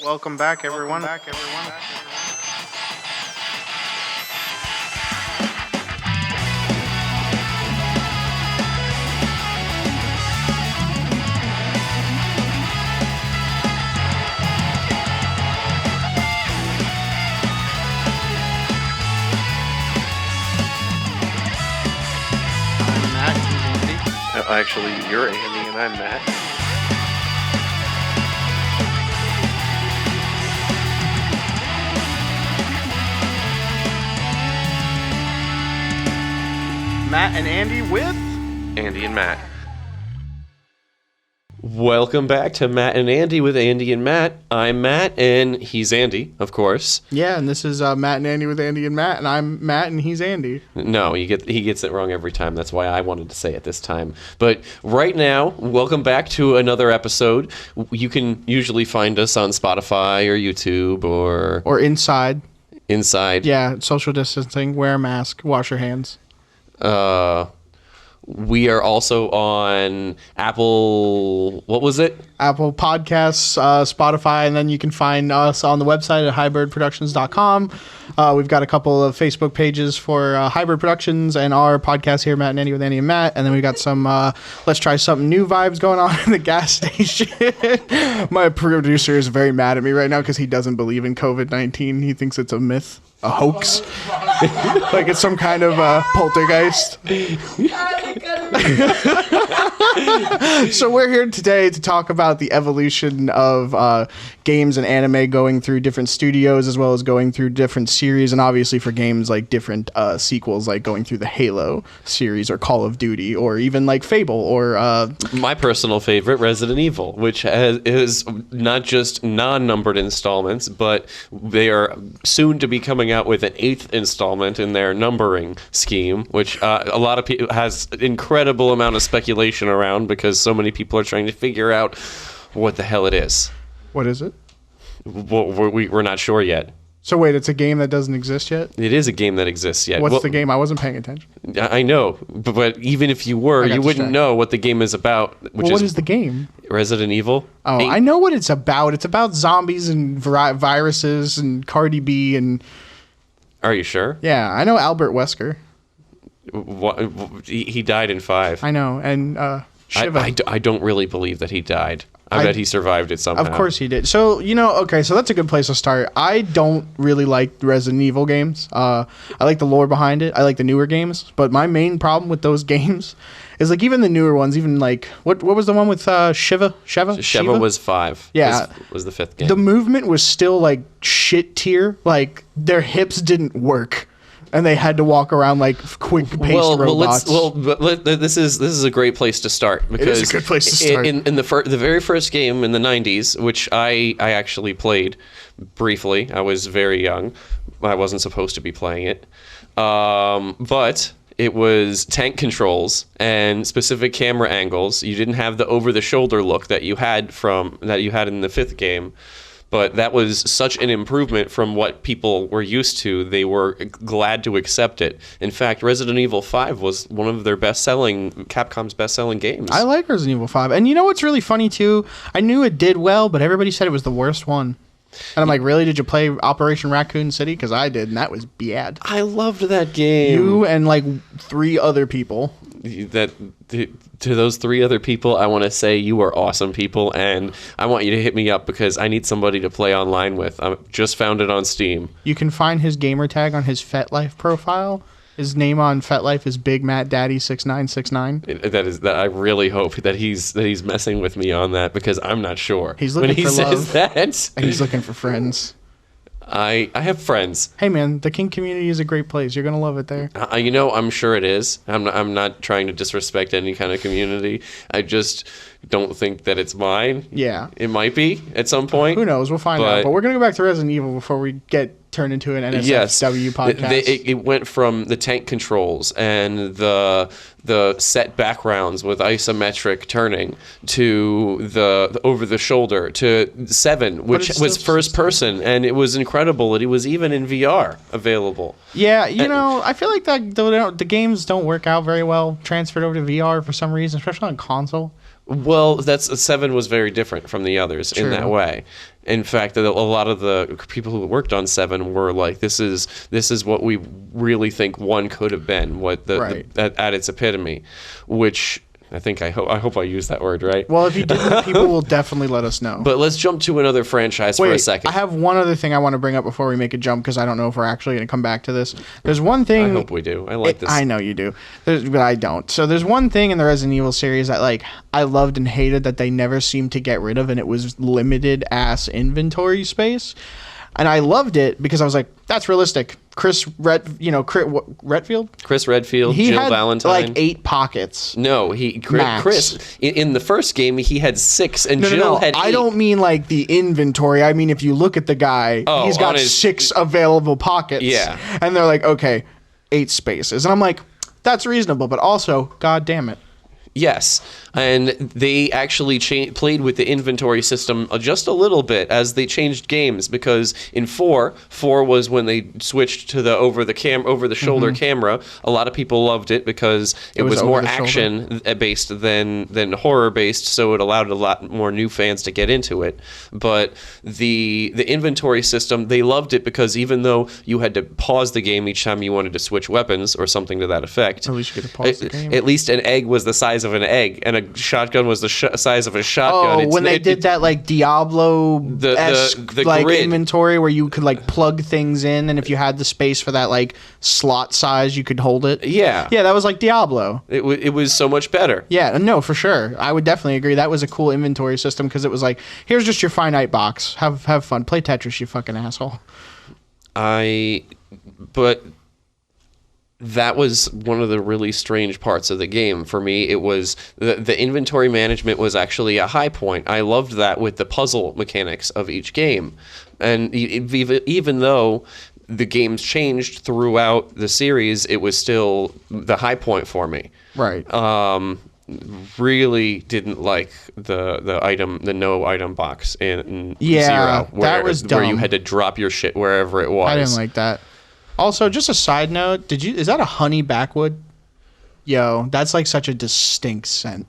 Welcome back, everyone. I'm Matt. He's Andy. Actually, you're Andy and I'm Matt. Matt and Andy with... Andy and Matt. Welcome back to Matt and Andy with Andy and Matt. I'm Matt and he's Andy, of course. Yeah, and this is Matt and Andy with Andy and Matt, and I'm Matt and he's Andy. No, he gets it wrong every time. That's why I wanted to say it this time. But right now, welcome back to another episode. You can usually find us on Spotify or YouTube or inside. Inside. Social distancing, wear a mask, wash your hands. We are also on Apple, what was it? Apple Podcasts, Spotify, and then you can find us on the website at hibyrd We've got a couple of Facebook pages for Hibyrd Productions and our podcast here, Matt and Andy with Andy and Matt. And then we got some let's try something new vibes going on in the gas station. My producer is very mad at me right now because he doesn't believe in COVID-19. He thinks it's a myth, a hoax. Like it's some kind of poltergeist. So we're here today to talk about the evolution of games and anime going through different studios as well as going through different series, and obviously for games like different sequels, like going through the Halo series or Call of Duty or even like Fable or my personal favorite, Resident Evil, which is not just non-numbered installments, but they are soon to be coming out with an 8th installment in their numbering scheme, which a lot of people has incredible amount of speculation around because so many people are trying to figure out what the hell it is. What is it? We're not sure yet. So wait, it's a game that doesn't exist yet? It is a game that exists yet. What's the game? I wasn't paying attention. I know, but even if you were, you wouldn't know what the game is about. What is the game? Resident Evil. Oh, I know what it's about. It's about zombies and viruses and Cardi B and... Are you sure? Yeah, I know Albert Wesker. He died in 5. I know, and Shiva. I don't really believe that he died. I bet he survived it somehow. Of course he did. So, okay, so that's a good place to start. I don't really like Resident Evil games. I like the lore behind it. I like the newer games. But my main problem with those games is, like, even the newer ones, even, like, what was the one with Shiva? Shiva was 5. Yeah. Was the 5th game. The movement was still, like, shit tier. Like, their hips didn't work. And they had to walk around like quick-paced robots. This is a great place to start because it is a good place to start. In the very first game in the 90s, which I actually played briefly. I was very young. I wasn't supposed to be playing it, but it was tank controls and specific camera angles. You didn't have the over-the-shoulder look that you had in the 5th game. But that was such an improvement from what people were used to. They were glad to accept it. In fact, Resident Evil 5 was one of their Capcom's best-selling games. I like Resident Evil 5. And you know what's really funny, too? I knew it did well, but everybody said it was the worst one. And I'm like, really? Did you play Operation Raccoon City? Because I did, and that was bad. I loved that game. You and, like, 3 other people. To those 3 other people, I want to say you are awesome people, and I want you to hit me up because I need somebody to play online with. I just found it on Steam. You can find his gamer tag on his FetLife profile. His name on FetLife is Big Matt Daddy 6969. That I really hope that he's messing with me on that because I'm not sure. He's looking for love. And he's looking for friends. I have friends. Hey man, the King community is a great place. You're gonna love it there. I'm sure it is. I'm not trying to disrespect any kind of community. I just don't think that it's mine. Yeah, it might be at some point. Who knows? We'll find out. But we're gonna go back to Resident Evil before we get turned into an NSFW podcast. It went from the tank controls and the set backgrounds with isometric turning to the over the shoulder to 7, which was first person, and it was incredible that it was even in VR available. Yeah, I feel like that the games don't work out very well transferred over to VR for some reason, especially on console. Well, that's 7 was very different from the others in that way. In fact, a lot of the people who worked on 7 were like, "This is what we really think 1 could have been." What at its epitome, which. I hope I used that word right. Well, if you didn't, people will definitely let us know. But let's jump to another franchise for a second. I have one other thing I want to bring up before we make a jump, because I don't know if we're actually going to come back to this. There's one thing. I hope we do. I like this. I know you do, but I don't. So there's one thing in the Resident Evil series that like I loved and hated that they never seemed to get rid of, and it was limited ass inventory space. And I loved it because I was like, that's realistic. Chris Redfield? Chris Redfield, he Jill had Valentine. like 8 pockets. No, Chris in the first game he had 6, and Jill had 8. I don't mean like the inventory. I mean if you look at the guy, he's got 6 available pockets. Yeah, and they're like, okay, 8 spaces, and I'm like, that's reasonable, but also, god damn it. Yes, and they actually played with the inventory system just a little bit as they changed games, because in 4 was when they switched to the over the shoulder camera. A lot of people loved it because it was more action based than horror based, so it allowed a lot more new fans to get into it. But the inventory system, they loved it because even though you had to pause the game each time you wanted to switch weapons or something to that effect, at least you get to pause the game. At least an egg was the size of an egg, and a shotgun was the size of a shotgun. When they did that like Diablo-esque the like grid. inventory where you could like plug things in, and if you had the space for that like slot size, you could hold it. Yeah, that was like Diablo. It was so much better. Yeah, no, for sure. I would definitely agree. That was a cool inventory system because it was like, here's just your finite box. Have fun. Play Tetris, you fucking asshole. But that was one of the really strange parts of the game for me. It was the inventory management was actually a high point. I loved that with the puzzle mechanics of each game, and even though the games changed throughout the series, it was still the high point for me. Right. Really didn't like the no item box in 0, that was dumb. where you had to drop your shit wherever it was. I didn't like that. Also, just a side note, is that a honey backwood? Yo, that's like such a distinct scent.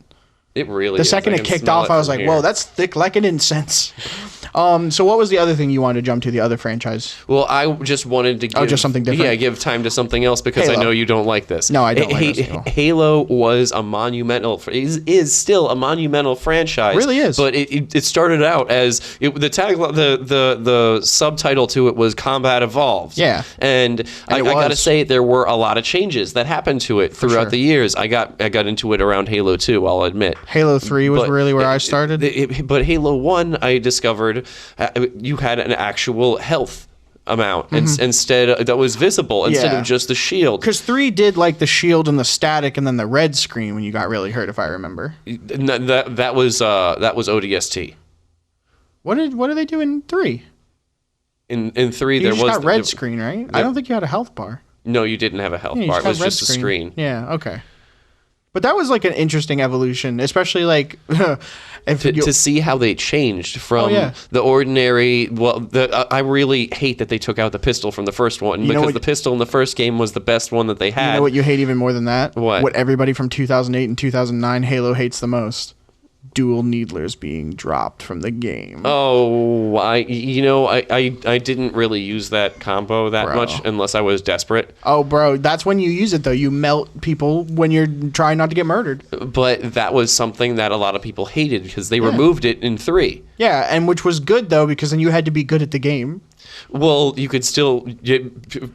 It really The is. second it kicked off, I was like, whoa, that's thick like an incense. So what was the other thing you wanted to jump to, the other franchise? Well, I just wanted to give... just something different? Yeah, give time to something else because Halo. I know you don't like this. No, I don't like this. Halo was a monumental... is still a monumental franchise. It really is. But it started out as... the subtitle to it was Combat Evolved. Yeah. And I gotta say, there were a lot of changes that happened to it throughout the years. I got into it around Halo 2, I'll admit. Halo 3 was really where I started. But Halo 1, I discovered you had an actual health amount instead that was visible instead of just the shield. Because 3 did like the shield and the static and then the red screen when you got really hurt, if I remember. That was ODST. What did they do in 3? In 3 there was got red screen, right? I don't think you had a health bar. No, you didn't have a health bar. It was just a screen. Yeah, okay. But that was like an interesting evolution, especially like to see how they changed from the ordinary. Well, I really hate that they took out the pistol from the first one because the pistol in the first game was the best one that they had. You know what you hate even more than that? What everybody from 2008 and 2009 Halo hates the most? Dual needlers being dropped from the game. Oh, I didn't really use that combo that much unless I was desperate. Oh, bro, that's when you use it though. You melt people when you're trying not to get murdered. But that was something that a lot of people hated because they removed it in 3. Yeah, and which was good though because then you had to be good at the game. Well, you could still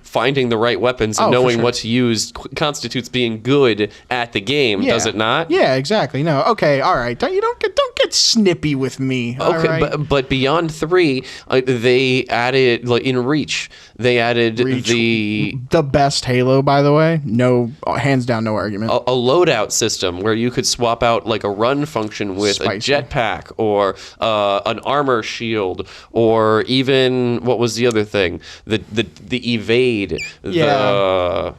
finding the right weapons and knowing what to use constitutes being good at the game, does it not? Yeah, exactly. No, okay, all right. Don't get snippy with me. Okay, right? but beyond 3, they added in Reach. They added the best Halo, by the way. No, hands down, no argument. A loadout system where you could swap out like a run function with a jetpack or an armor shield, or even what was the other thing? The evade. Yeah.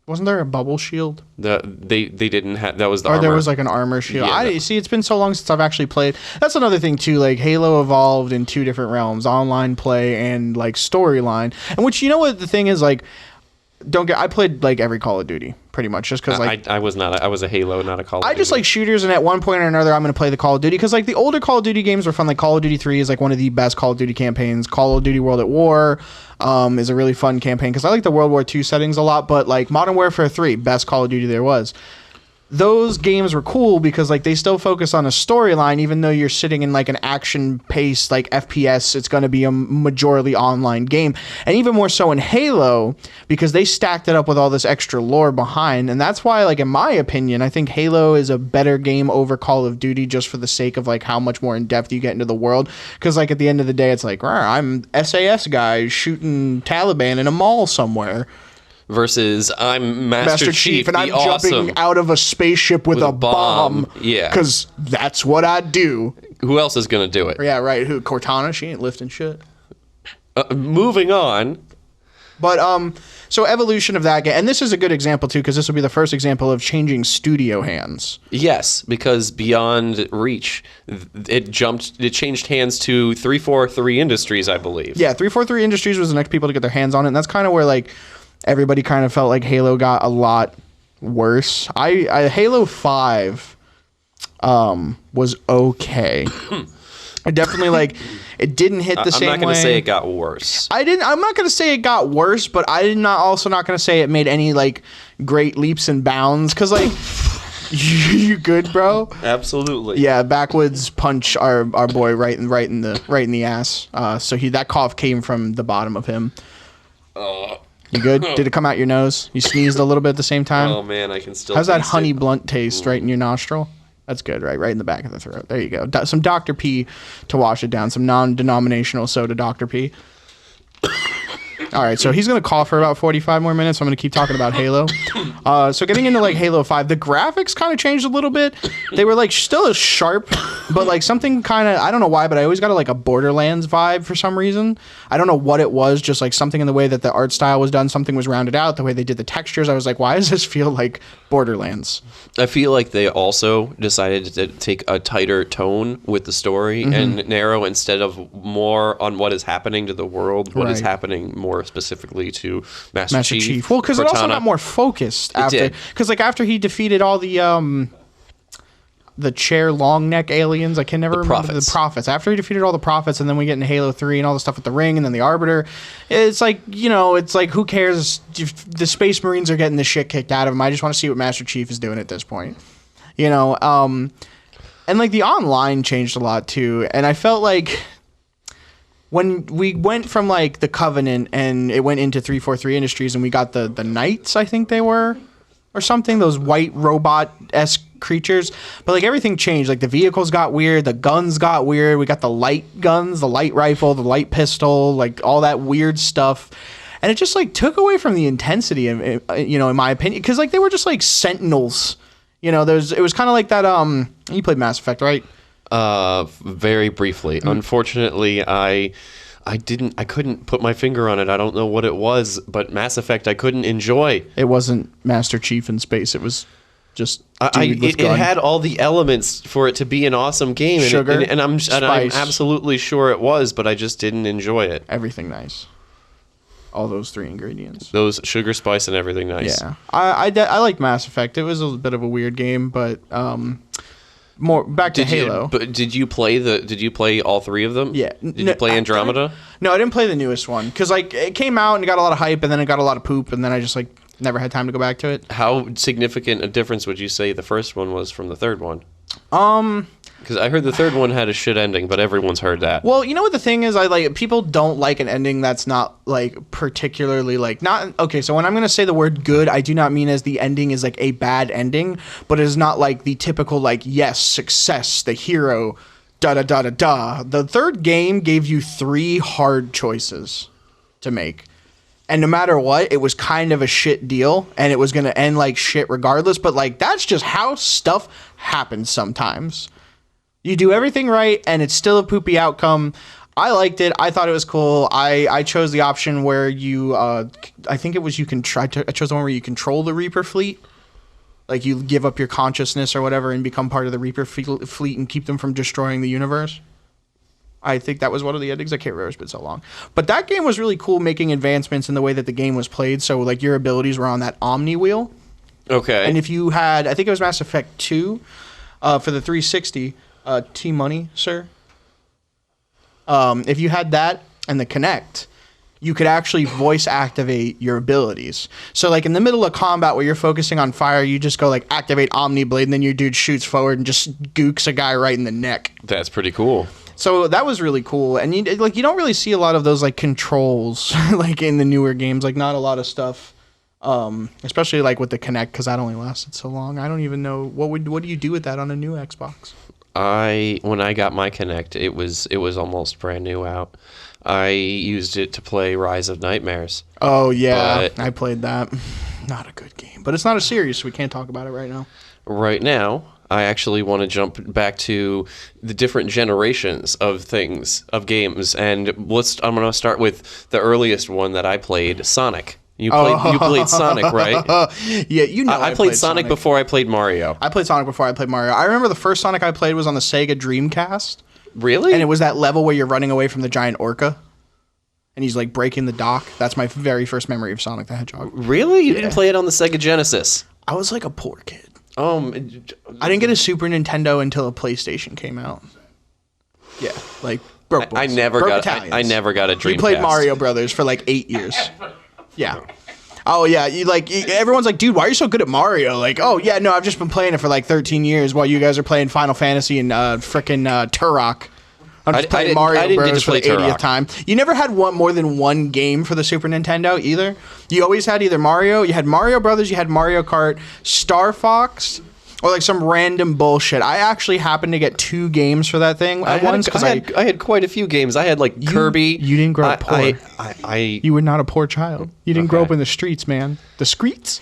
Wasn't there a bubble shield? They didn't have. That was the. Or armor. There was like an armor shield. Yeah, see. It's been so long since I've actually played. That's another thing too. Like Halo evolved in 2 different realms: online play and like storyline. And which, you know what the thing is, like I played like every Call of Duty pretty much just because like I was not. I was a Halo, not a Call of Duty. I just like shooters, and at one point or another, I'm going to play the Call of Duty because like the older Call of Duty games were fun. Like Call of Duty 3 is like one of the best Call of Duty campaigns. Call of Duty World at War is a really fun campaign because I like the World War II settings a lot. But like Modern Warfare 3, best Call of Duty there was. Those games were cool because like they still focus on a storyline, even though you're sitting in like an action-paced like FPS. It's going to be a majorly online game, and even more so in Halo because they stacked it up with all this extra lore behind, and that's why, like in my opinion, I think Halo is a better game over Call of Duty just for the sake of like how much more in depth you get into the world. Because like at the end of the day, it's like I'm SAS guy shooting Taliban in a mall somewhere. Versus I'm Master Chief and I'm jumping out of a spaceship with a bomb. Yeah. Because that's what I do. Who else is going to do it? Yeah, right. Who? Cortana? She ain't lifting shit. Moving on. But, so evolution of that game. And this is a good example, too, because this will be the first example of changing studio hands. Yes, because Beyond Reach, it changed hands to 343 Industries, I believe. Yeah, 343 Industries was the next people to get their hands on it. And that's kind of where, like, everybody kind of felt like Halo got a lot worse. Halo 5 was okay. I definitely like it didn't hit the same way. I'm not going to say it got worse. I'm not going to say it got worse, but I'm also not going to say it made any like great leaps and bounds cuz like you good, bro? Absolutely. Yeah, backwoods punch our boy right in the ass. So that cough came from the bottom of him. You good? Did it come out your nose? You sneezed a little bit at the same time? Oh, man, I can still How's that taste honey it. blunt taste right in your nostril? That's good, right? Right in the back of the throat. There you go. Some Dr. P to wash it down. Some non-denominational soda Dr. P. All right, so he's going to cough for about 45 more minutes. I'm going to keep talking about Halo. So getting into like Halo 5, the graphics kind of changed a little bit. They were like still as sharp, but like something kind of, I don't know why, but I always got like a Borderlands vibe for some reason. I don't know what it was, just like something in the way that the art style was done, something was rounded out, the way they did the textures. I was like, why does this feel like Borderlands? I feel like they also decided to take a tighter tone with the story and narrow instead of more on what is happening to the world, what is happening more specifically to Master Chief. Well, because it also got more focused after, because like after he defeated all the chair long neck aliens, I can never remember the prophets. After he defeated all the prophets, and then we get into Halo 3 and all the stuff with the ring and then the Arbiter, it's like, it's like, who cares if the Space Marines are getting the shit kicked out of them? I just want to see what Master Chief is doing at this point, and like the online changed a lot too, and I felt like when we went from like the Covenant and it went into 343 Industries and we got the Knights, I think they were, or something, those white robot-esque creatures, but like everything changed. Like the vehicles got weird, the guns got weird, we got the light guns, the light rifle, the light pistol, like all that weird stuff, and it just like took away from the intensity of it, in my opinion, because like they were just like sentinels. It was kind of like that. You played Mass Effect, right? Very briefly. Unfortunately, I couldn't put my finger on it. I don't know what it was, but Mass Effect I couldn't enjoy. It wasn't Master Chief in space. It was just it had all the elements for it to be an awesome game. Sugar, and I'm absolutely sure it was, but I just didn't enjoy it. Everything nice. All those three ingredients. Those sugar, spice, and everything nice. Yeah. I like Mass Effect. It was a bit of a weird game, but more back to Halo. But did you play all three of them? Yeah. Did you play Andromeda? No, I didn't play the newest one because like it came out and it got a lot of hype, and then it got a lot of poop, and then I just like never had time to go back to it. How significant a difference would you say the first one was from the third one? Because I heard the third one had a shit ending, but everyone's heard that. Well, you know what the thing is? People don't like an ending that's not like particularly like not okay. So when I'm gonna say the word good, I do not mean as the ending is like a bad ending, but it is not like the typical like yes, success, the hero, da da da da da. The third game gave you 3 hard choices to make. And no matter what, it was kind of a shit deal, and it was going to end like shit regardless. But like that's just how stuff happens sometimes. You do everything right, and it's still a poopy outcome. I liked it. I thought it was cool. I chose the option where you, I think it was I chose the one where you control the Reaper fleet. Like you give up your consciousness or whatever and become part of the Reaper fleet and keep them from destroying the universe. I think that was one of the endings. I can't remember. It's been so long. But that game was really cool, making advancements in the way that the game was played. So, like, your abilities were on that Omni wheel. Okay. And if you had, I think it was Mass Effect 2 for the 360, T-Money, sir. If you had that and the Kinect, you could actually voice activate your abilities. So, like, in the middle of combat where you're focusing on fire, you just go, like, activate Omni Blade, and then your dude shoots forward and just gooks a guy right in the neck. That's pretty cool. So that was really cool, and you don't really see a lot of those like controls like in the newer games. Like not a lot of stuff, especially like with the Kinect, because that only lasted so long. I don't even know what do you do with that on a new Xbox? When I got my Kinect, it was almost brand new out. I used it to play Rise of Nightmares. Oh yeah, I played that. Not a good game, but it's not a series, so we can't talk about it right now. Right now, I actually want to jump back to the different generations of games, and I'm going to start with the earliest one that I played, Sonic. You played Sonic, right? Yeah, you know. I played Sonic before I played Mario. I played Sonic before I played Mario. I remember the first Sonic I played was on the Sega Dreamcast. Really? And it was that level where you're running away from the giant orca, and he's like breaking the dock. That's my very first memory of Sonic the Hedgehog. Really? You didn't play it on the Sega Genesis? I was like a poor kid. I didn't get a Super Nintendo until a PlayStation came out. Yeah, like broke boys. I never got a Dreamcast. We played Mario Brothers for like 8 years. Yeah. Oh yeah, everyone's like, dude, why are you so good at Mario? Like, oh yeah, no, I've just been playing it for like 13 years while you guys are playing Final Fantasy and frickin' Turok. I'm just playing Mario Bros. For the 80th time. You never had more than one game for the Super Nintendo either. You always had either Mario, you had Mario Brothers, you had Mario Kart, Star Fox, or like some random bullshit. I actually happened to get 2 games for that thing at once because I had quite a few games. I had like Kirby. You didn't grow up poor. You were not a poor child. You didn't grow up in the streets, man. The streets.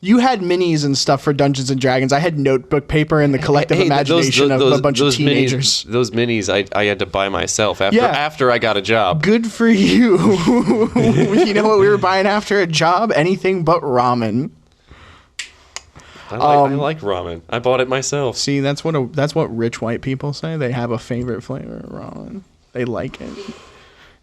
You had minis and stuff for Dungeons and Dragons. I had notebook paper and the collective imagination of a bunch of teenagers. Those minis I had to buy myself after I got a job. Good for you. You know what we were buying after a job? Anything but ramen. I like ramen. I bought it myself. See, that's what rich white people say. They have a favorite flavor of ramen. They like it.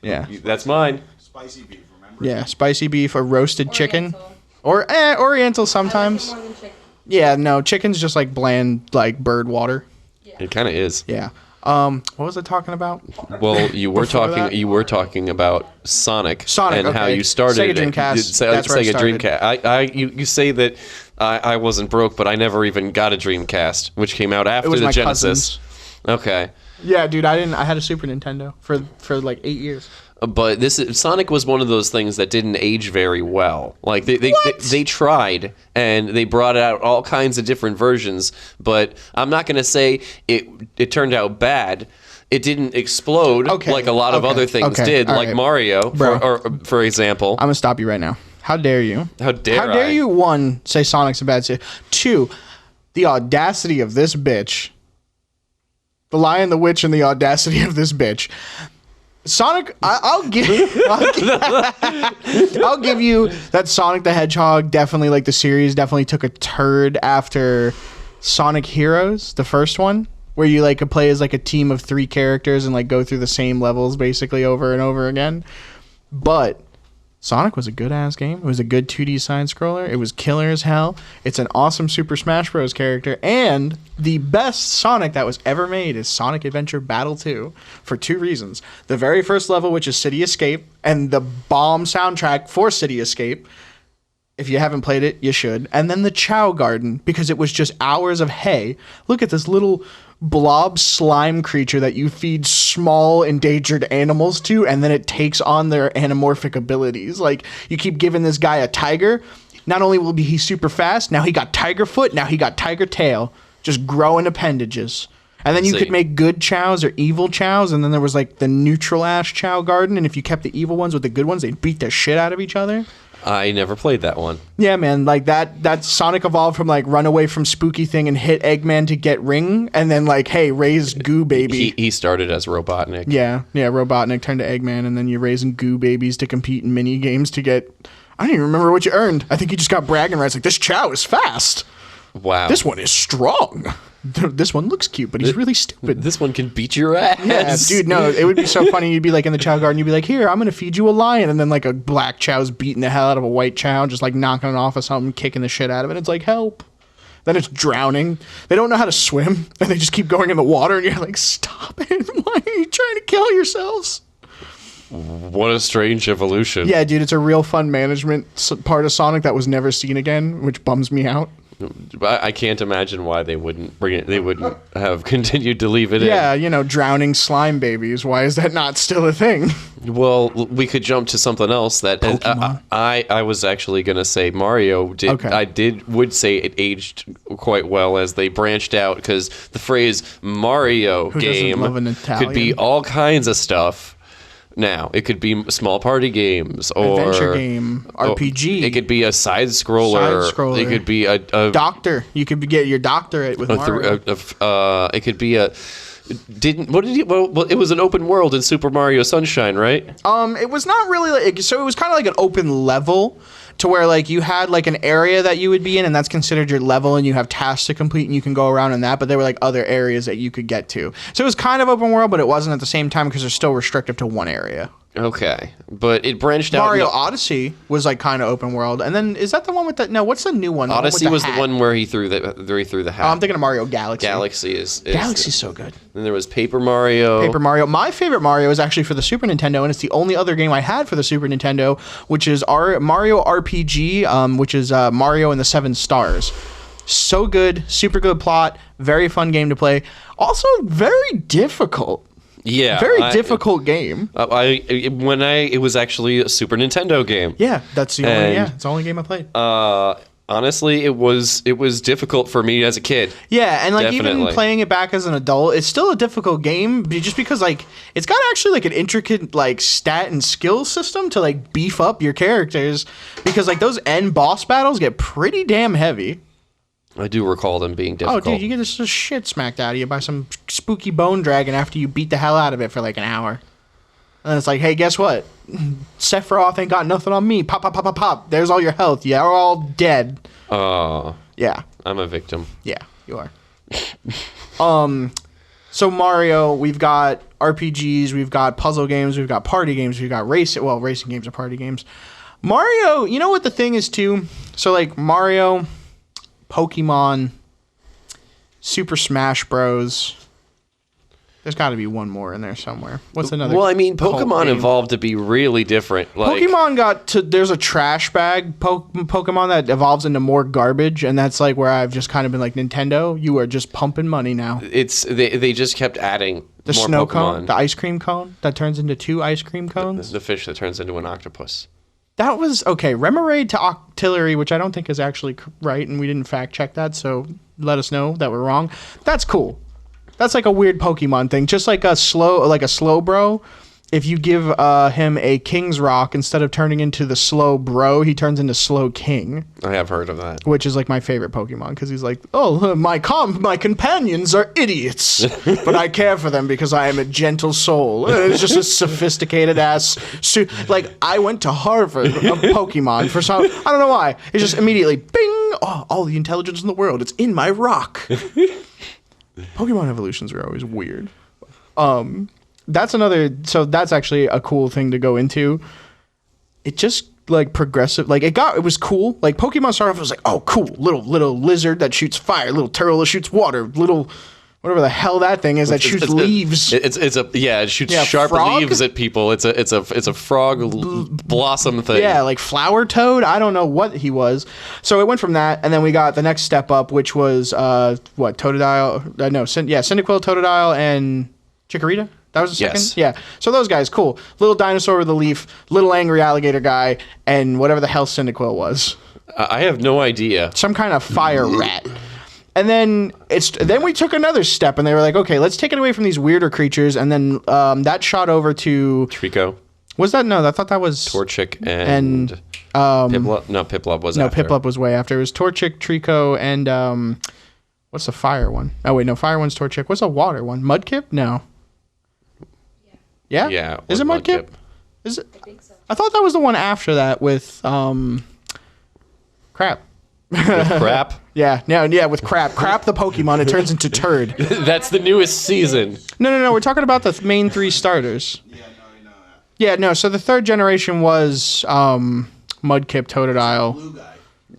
Yeah. That's mine. Spicy beef, remember? Yeah, spicy beef or roasted chicken. Or Oriental sometimes. I like it more than chicken. Yeah, no, chicken's just like bland, like bird water. Yeah. It kind of is. Yeah. What was I talking about? Well, you were talking about Sonic and how you started Sega Dreamcast. That's where Sega Dreamcast. You say that I wasn't broke, but I never even got a Dreamcast, which came out after the Genesis. Cousins. Okay. Yeah, dude, I had a Super Nintendo for like 8 years. But Sonic was one of those things that didn't age very well. Like they tried and they brought out all kinds of different versions, but I'm not going to say it turned out bad. It didn't explode like a lot of other things did, all like right. Mario, for example. I'm gonna stop you right now. How dare you? How dare you? 1, say Sonic's a bad series. 2, the audacity of this bitch. The Lion, the Witch, and the audacity of this bitch. Sonic, I'll give you that Sonic the Hedgehog definitely, like the series, definitely took a turd after Sonic Heroes, the first one, where you like could play as like a team of 3 characters and like go through the same levels basically over and over again. But Sonic was a good ass game. It was a good 2D side scroller. It was killer as hell. It's an awesome Super Smash Bros. Character, and the best Sonic that was ever made is Sonic Adventure Battle 2 for 2 reasons. The very first level, which is City Escape, and the bomb soundtrack for City Escape. If you haven't played it, you should. And then the Chow Garden, because it was just hours of hay. Look at this little blob slime creature that you feed small endangered animals to, and then it takes on their anamorphic abilities. Like, you keep giving this guy a tiger. Not only will he super fast, now he got tiger foot, now he got tiger tail. Just growing appendages. And then you could make good chows or evil chows, and then there was like the neutral ass Chow Garden, and if you kept the evil ones with the good ones, they'd beat the shit out of each other. I never played that one. Yeah, man, like that Sonic evolved from like run away from spooky thing and hit Eggman to get ring, and then like, hey, raise Goo Baby. He started as Robotnik. Yeah, Robotnik turned to Eggman, and then you're raising Goo Babies to compete in mini games to get. I don't even remember what you earned. I think you just got bragging rights. Like, this Chow is fast. Wow. This one is strong. this one looks cute, but he's really stupid. This one can beat your ass. Yeah, dude, no, it would be so funny. You'd be like in the chow garden, you'd be like, here, I'm going to feed you a lion. And then like a black chow's beating the hell out of a white chow, just like knocking it off of something, kicking the shit out of it. It's like, help. Then it's drowning. They don't know how to swim, and they just keep going in the water, and you're like, stop it. Why are you trying to kill yourselves? What a strange evolution. Yeah, dude, it's a real fun management part of Sonic that was never seen again, which bums me out. I can't imagine why they wouldn't bring it. They wouldn't have continued to leave it in. Yeah, drowning slime babies. Why is that not still a thing? Well, we could jump to something else that I was actually gonna say Mario did. Okay. I would say it aged quite well as they branched out, because the phrase Mario Who doesn't game love an Italian? could be all kinds of stuff. Now it could be small party games or Adventure game, RPG. It could be a side scroller. Side-scroller. It could be a doctor. You could get your doctorate with Mario. it could be a. Well, it was an open world in Super Mario Sunshine, right? It was not really like, so it was kind of like an open level to where like you had like an area that you would be in, and that's considered your level, and you have tasks to complete, and you can go around in that, but there were like other areas that you could get to. So it was kind of open world, but it wasn't at the same time because they're still restrictive to one area. Okay, but it branched out. Mario Odyssey was like kind of open world, and then is that the one with the what's the new one? Odyssey was the hat? one where he threw the hat. I'm thinking of Mario Galaxy. Galaxy is Galaxy's so good. Then there was Paper Mario. Paper Mario. My favorite Mario is actually for the Super Nintendo, and it's the only other game I had for the Super Nintendo, which is Mario RPG, which is Mario and the Seven Stars. So good, super good plot, very fun game to play. Also very difficult. Yeah, very difficult game. It was actually a Super Nintendo game. Yeah, that's the only. Yeah, it's the only game I played. Honestly, it was difficult for me as a kid. Yeah, and like Definitely. even playing it back as an adult, it's still a difficult game just because like it's got actually like an intricate like stat and skill system to like beef up your characters, because like those end boss battles get pretty damn heavy. I do recall them being difficult. Oh, dude, you get this shit smacked out of you by some spooky bone dragon after you beat the hell out of it for like an hour. And it's like, hey, guess what? Sephiroth ain't got nothing on me. Pop, pop, pop, pop, pop. There's all your health. You're all dead. Yeah. I'm a victim. Yeah, you are. So Mario, we've got RPGs, we've got puzzle games, we've got party games, we've got racing games are party games. Mario, you know what the thing is too? So like Mario, Pokemon, Super Smash Bros. There's got to be one more in there somewhere. What's another? Well, I mean, Pokemon evolved to be really different. Like, Pokemon there's a trash bag Pokemon that evolves into more garbage, and that's like where I've just kind of been like, Nintendo, you are just pumping money now. They just kept adding the more snow Pokemon. cone, the ice cream cone that turns into 2 ice cream cones. The fish that turns into an octopus. That was okay. Remoraid to Octillery, which I don't think is actually right, and we didn't fact check that, so let us know that we're wrong. That's cool. That's like a weird Pokemon thing. Just like a slow bro. If you give him a King's Rock, instead of turning into the slow bro, he turns into slow king. I have heard of that. Which is like my favorite Pokemon, because he's like, oh, my companions are idiots, but I care for them because I am a gentle soul. It's just a sophisticated ass. Like, I went to Harvard of Pokemon for some. I don't know why. It's just immediately, bing! Oh, all the intelligence in the world. It's in my rock. Pokemon evolutions are always weird. That's actually a cool thing to go into. It just like progressive, like it was cool. Like Pokemon started off, it was like, oh cool, little lizard that shoots fire, little turtle that shoots water, little whatever the hell that thing is that shoots leaves. It shoots sharp frog? leaves at people. It's a frog blossom thing. Yeah, like flower toad. I don't know what he was. So it went from that, and then we got the next step up, which was Totodile? Cyndaquil, Totodile, and Chikorita. That was the second? Yes. Yeah. So those guys, cool. Little dinosaur with a leaf, little angry alligator guy, and whatever the hell Cyndaquil was. I have no idea. Some kind of fire rat. And then we took another step, and they were like, okay, let's take it away from these weirder creatures, and then that shot over to... Trico. Was that? No, I thought that was... Torchic and Piplup. No, Piplup was after. No, Piplup was way after. It was Torchic, Trico, and... what's the fire one? Oh, wait, no, fire one's Torchic. What's the water one? Mudkip? No. Yeah? Yeah. Is it Mudkip? Is it? I think so. I thought that was the one after that with... crap. With crap. Yeah, with crap. Crap the Pokemon, it turns into turd. That's the newest season. No, we're talking about the main 3 starters. Yeah, no, so the 3rd generation was Mudkip, Totodile.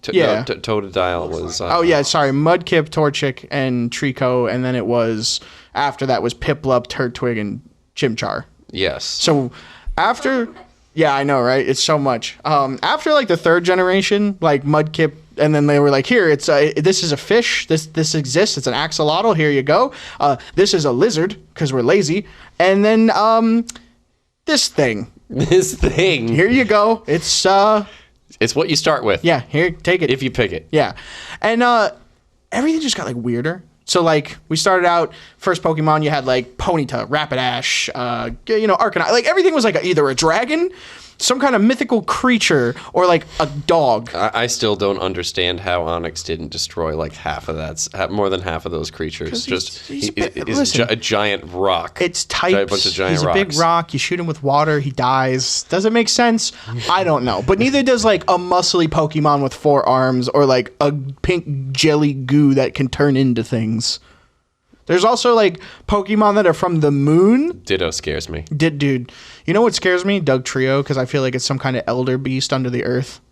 Totodile was... Mudkip, Torchic, and Trico, and then it was... After that was Piplup, Turtwig, and Chimchar. Yes. So after... Yeah, I know, right? It's so much. After, like, the 3rd generation, like, Mudkip, and then they were like, here, it's this is a fish. This exists. It's an axolotl. Here you go. This is a lizard, because we're lazy. And then, this thing. This thing. Here you go. It's what you start with. Yeah, here, take it. If you pick it. Yeah. And everything just got, like, weirder. So, like, we started out, first Pokemon, you had, like, Ponyta, Rapidash, Arcanine. Like, everything was, like, either a dragon, some kind of mythical creature, or, like, a dog. I still don't understand how Onyx didn't destroy, like, more than half of those creatures. He's a giant rock. It's types. A bunch of giant he's rocks. A big rock. You shoot him with water, he dies. Does it make sense? I don't know. But neither does, like, a muscly Pokemon with 4 arms or, like, a pink jelly goo that can turn into things. There's also, like, Pokemon that are from the moon. Ditto scares me. Dude, you know what scares me? Dugtrio, because I feel like it's some kind of elder beast under the earth.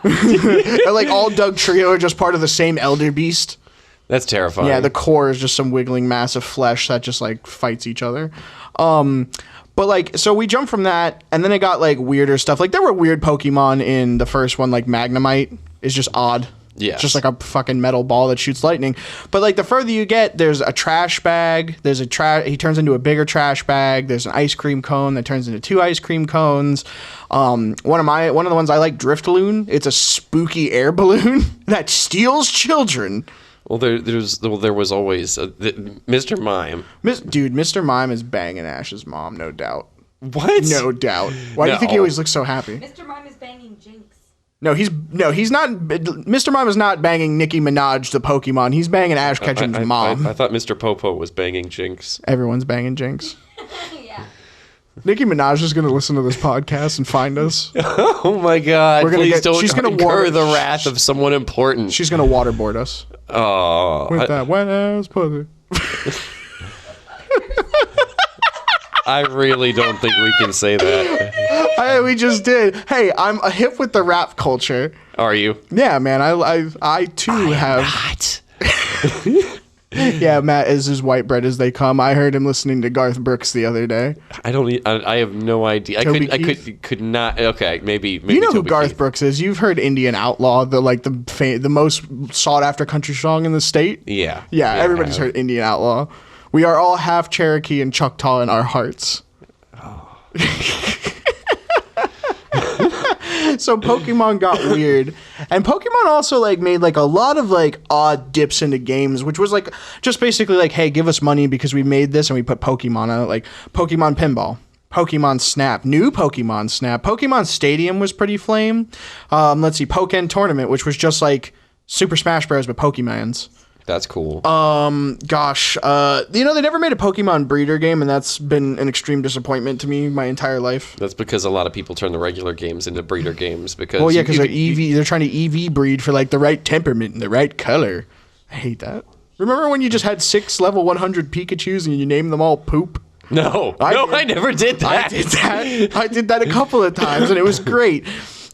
Or, like, all Dugtrio are just part of the same elder beast. That's terrifying. Yeah, the core is just some wiggling mass of flesh that just, like, fights each other. But, like, so we jumped from that, and then it got, like, weirder stuff. Like, there were weird Pokemon in the first one, like Magnemite is just odd. Yeah. It's just like a fucking metal ball that shoots lightning. But, like, the further you get, there's a trash bag. He turns into a bigger trash bag. There's an ice cream cone that turns into 2 ice cream cones. One of the ones I like, Driftloon. It's a spooky air balloon that steals children. Well, there was always Mr. Mime. Mr. Mime is banging Ash's mom, no doubt. What? No doubt. Why do you think he always looks so happy? Mr. Mime is banging Jinx. No, he's not. Mr. Mime is not banging Nicki Minaj, the Pokemon. He's banging Ash Ketchum's mom. I thought Mr. Popo was banging Jinx. Everyone's banging Jinx. Yeah. Nicki Minaj is going to listen to this podcast and find us. Oh my God! Please don't incur the wrath of someone important. She's going to waterboard us. Oh, with that wet ass pussy. I really don't think we can say that. We just did. Hey, I'm hip with the rap culture. Are you? Yeah, man. I too have. Not. Yeah, Matt is as white bread as they come. I heard him listening to Garth Brooks the other day. I have no idea. I could not. Okay, maybe. You know Toby who Garth Keith. Brooks is? You've heard Indian Outlaw, the most sought after country song in the state. Yeah. Yeah, everybody's heard Indian Outlaw. We are all half Cherokee and Choctaw in our hearts. Oh. So Pokemon got weird, and Pokemon also like made like a lot of like odd dips into games, which was like just basically like, hey, give us money because we made this and we put Pokemon on it, like Pokemon Pinball, Pokemon Snap, new Pokemon Snap, Pokemon Stadium was pretty flame. Let's see, Pokken Tournament, which was just like Super Smash Bros. But Pokemons. That's cool. They never made a Pokemon breeder game, and that's been an extreme disappointment to me my entire life. That's because a lot of people turn the regular games into breeder games because. Well, yeah, because they're trying to EV breed for like the right temperament and the right color. I hate that. Remember when you just had 6 level 100 Pikachus and you named them all Poop? No, I never did that. I did that a couple of times, and it was great.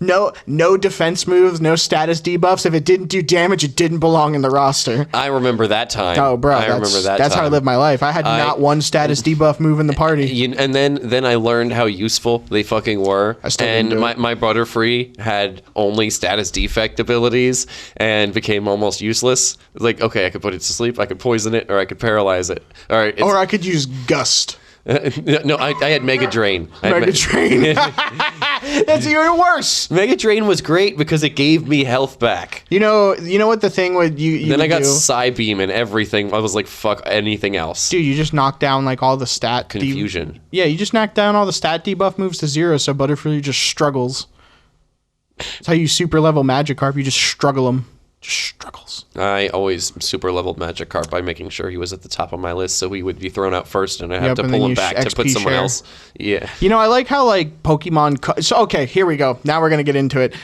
No defense moves, no status debuffs. If it didn't do damage, it didn't belong in the roster. I remember that time. Oh, bro, that's how I lived my life. I had not one status debuff move in the party. And then I learned how useful they fucking were. And my Butterfree had only status defect abilities and became almost useless. Like, okay, I could put it to sleep, I could poison it, or I could paralyze it. All right, or I could use Gust. No, I had Mega Drain. Mega Drain. That's even worse. Mega Drain was great because it gave me health back. You know what the thing with you then I got Psybeam and everything. I was like, fuck anything else. Dude, you just knocked down like all the stat confusion. Yeah, you just knocked down all the stat debuff moves to 0, so Butterfree just struggles. That's how you super level Magikarp. You just struggle him. Just struggles. I always super leveled Magikarp by making sure he was at the top of my list, so he would be thrown out first, and I have to pull him back to put someone else. Yeah. You know, I like how like Pokemon. So okay, here we go. Now we're gonna get into it.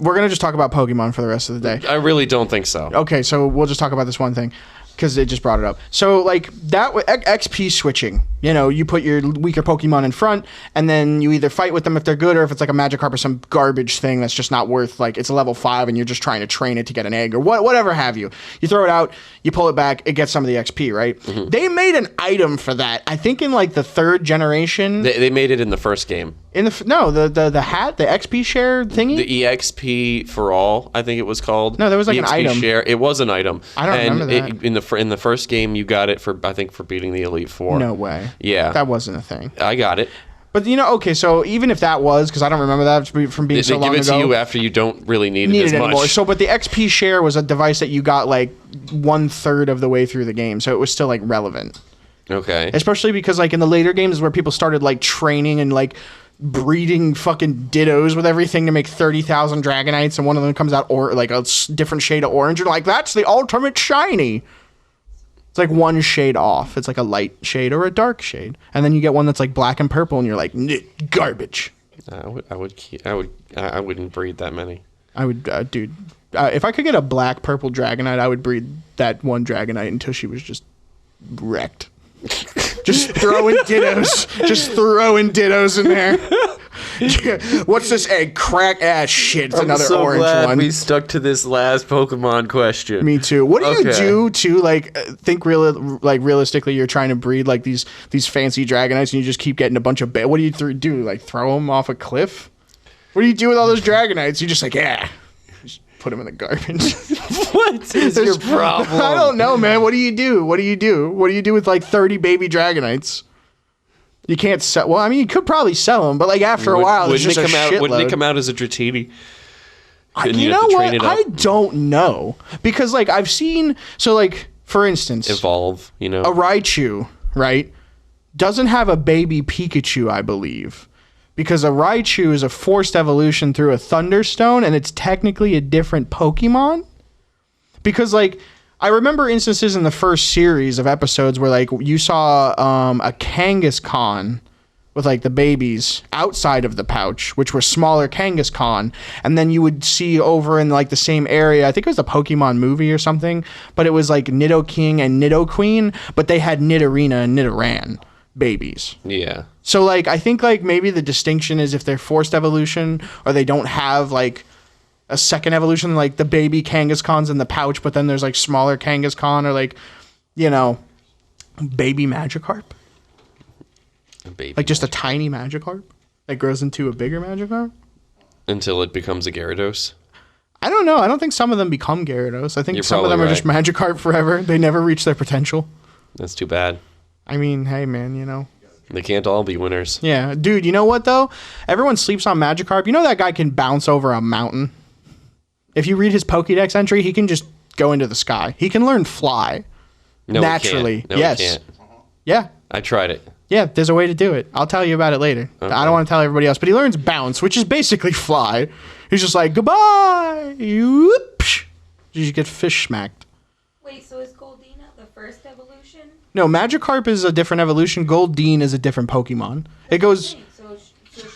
We're going to just talk about Pokemon for the rest of the day. I really don't think so. Okay, so we'll just talk about this one thing because it just brought it up. So, like, that XP switching, you put your weaker Pokemon in front, and then you either fight with them if they're good, or if it's like a Magikarp or some garbage thing that's just not worth, like, it's a level 5 and you're just trying to train it to get an egg or whatever have you. You throw it out, you pull it back, it gets some of the XP, right? Mm-hmm. They made an item for that, I think in, like, the 3rd generation. They made it in the first game. The hat, the XP share thingy? The EXP for all, I think it was called. No, there was like an item. Share. It was an item. I don't remember that. In the first game, you got it for beating the Elite Four. No way. Yeah. That wasn't a thing. I got it. But, okay, so even if that was, because I don't remember that from being so long ago. They give it to you after you don't really need it as much. Anymore. So, but the XP share was a device that you got, like, 1/3 of the way through the game, so it was still, like, relevant. Okay. Especially because, like, in the later games is where people started, like, training and, like, breeding fucking Dittos with everything to make 30,000 Dragonites, and one of them comes out like a different shade of orange. You're like, that's the ultimate shiny. It's like one shade off. It's like a light shade or a dark shade, and then you get one that's like black and purple, and you're like, garbage. I wouldn't breed that many. I would, dude. If I could get a black purple Dragonite, I would breed that one Dragonite until she was just wrecked. Just throwing Dittos. Just throwing Dittos in there. What's this egg? Crack ass shit. It's another orange one. We stuck to this last Pokemon question. Me too. What do you do to like think realistically? You're trying to breed like these fancy Dragonites, and you just keep getting a bunch of. What do you do? Like throw them off a cliff? What do you do with all those Dragonites? You just like just put them in the garbage. What is your problem? I don't know, man. What do you do? What do you do with like 30 baby Dragonites? You can't sell. Well, I mean, you could probably sell them, but like after a while, it's just a shitload. Wouldn't it come out as a Dratini? You know what? I don't know because like I've seen. So like for instance, evolve. A Raichu, right? Doesn't have a baby Pikachu, I believe. Because a Raichu is a forced evolution through a Thunderstone, and it's technically a different Pokemon. Because, like, I remember instances in the first series of episodes where, like, you saw a Kangaskhan with, like, the babies outside of the pouch, which were smaller Kangaskhan. And then you would see over in, like, the same area, I think it was a Pokemon movie or something, but it was, like, Nidoking and Nidoqueen, but they had Nidorina and Nidoran babies. Yeah. So, like, I think, like, maybe the distinction is if they're forced evolution or they don't have, like, a second evolution, like the baby Kangaskhan's in the pouch, but then there's, like, smaller Kangaskhan or, like, baby Magikarp. Like, just a tiny Magikarp that grows into a bigger Magikarp? Until it becomes a Gyarados? I don't know. I don't think some of them become Gyarados. I think some of them are just Magikarp forever. They never reach their potential. That's too bad. I mean, hey, man, They can't all be winners. Yeah. Dude, you know what, though? Everyone sleeps on Magikarp. You know that guy can bounce over a mountain? If you read his Pokédex entry, he can just go into the sky. He can learn fly. No, naturally. He can't. No, yes. He can't. Yeah. I tried it. Yeah, there's a way to do it. I'll tell you about it later. Okay. I don't want to tell everybody else, but he learns bounce, which is basically fly. He's just like, goodbye. Whoopsh. You get fish smacked. Wait, so is Goldina the first evolution? No, Magikarp is a different evolution. Goldeen is a different Pokemon. It goes... So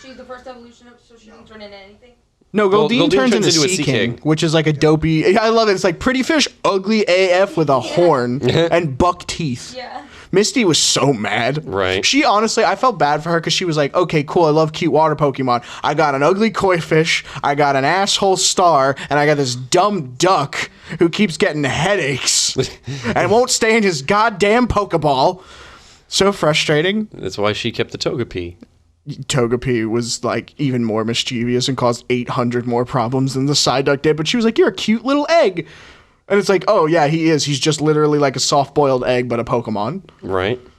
she's the first evolution, so she doesn't turn into anything? No, Goldeen turns into Sea King, which is like a dopey... I love it. It's like pretty fish, ugly AF with a horn and buck teeth. Yeah. Misty was so mad. Right. She honestly, I felt bad for her because she was like, okay, cool, I love cute water Pokemon. I got an ugly koi fish, I got an asshole star, and I got this dumb duck who keeps getting headaches and won't stay in his goddamn Pokeball. So frustrating. That's why she kept the Togepi. Togepi was like even more mischievous and caused 800 more problems than the Psyduck did, but she was like, you're a cute little egg. And it's like, oh, yeah, he is. He's just literally like a soft-boiled egg, but a Pokemon. Right. Do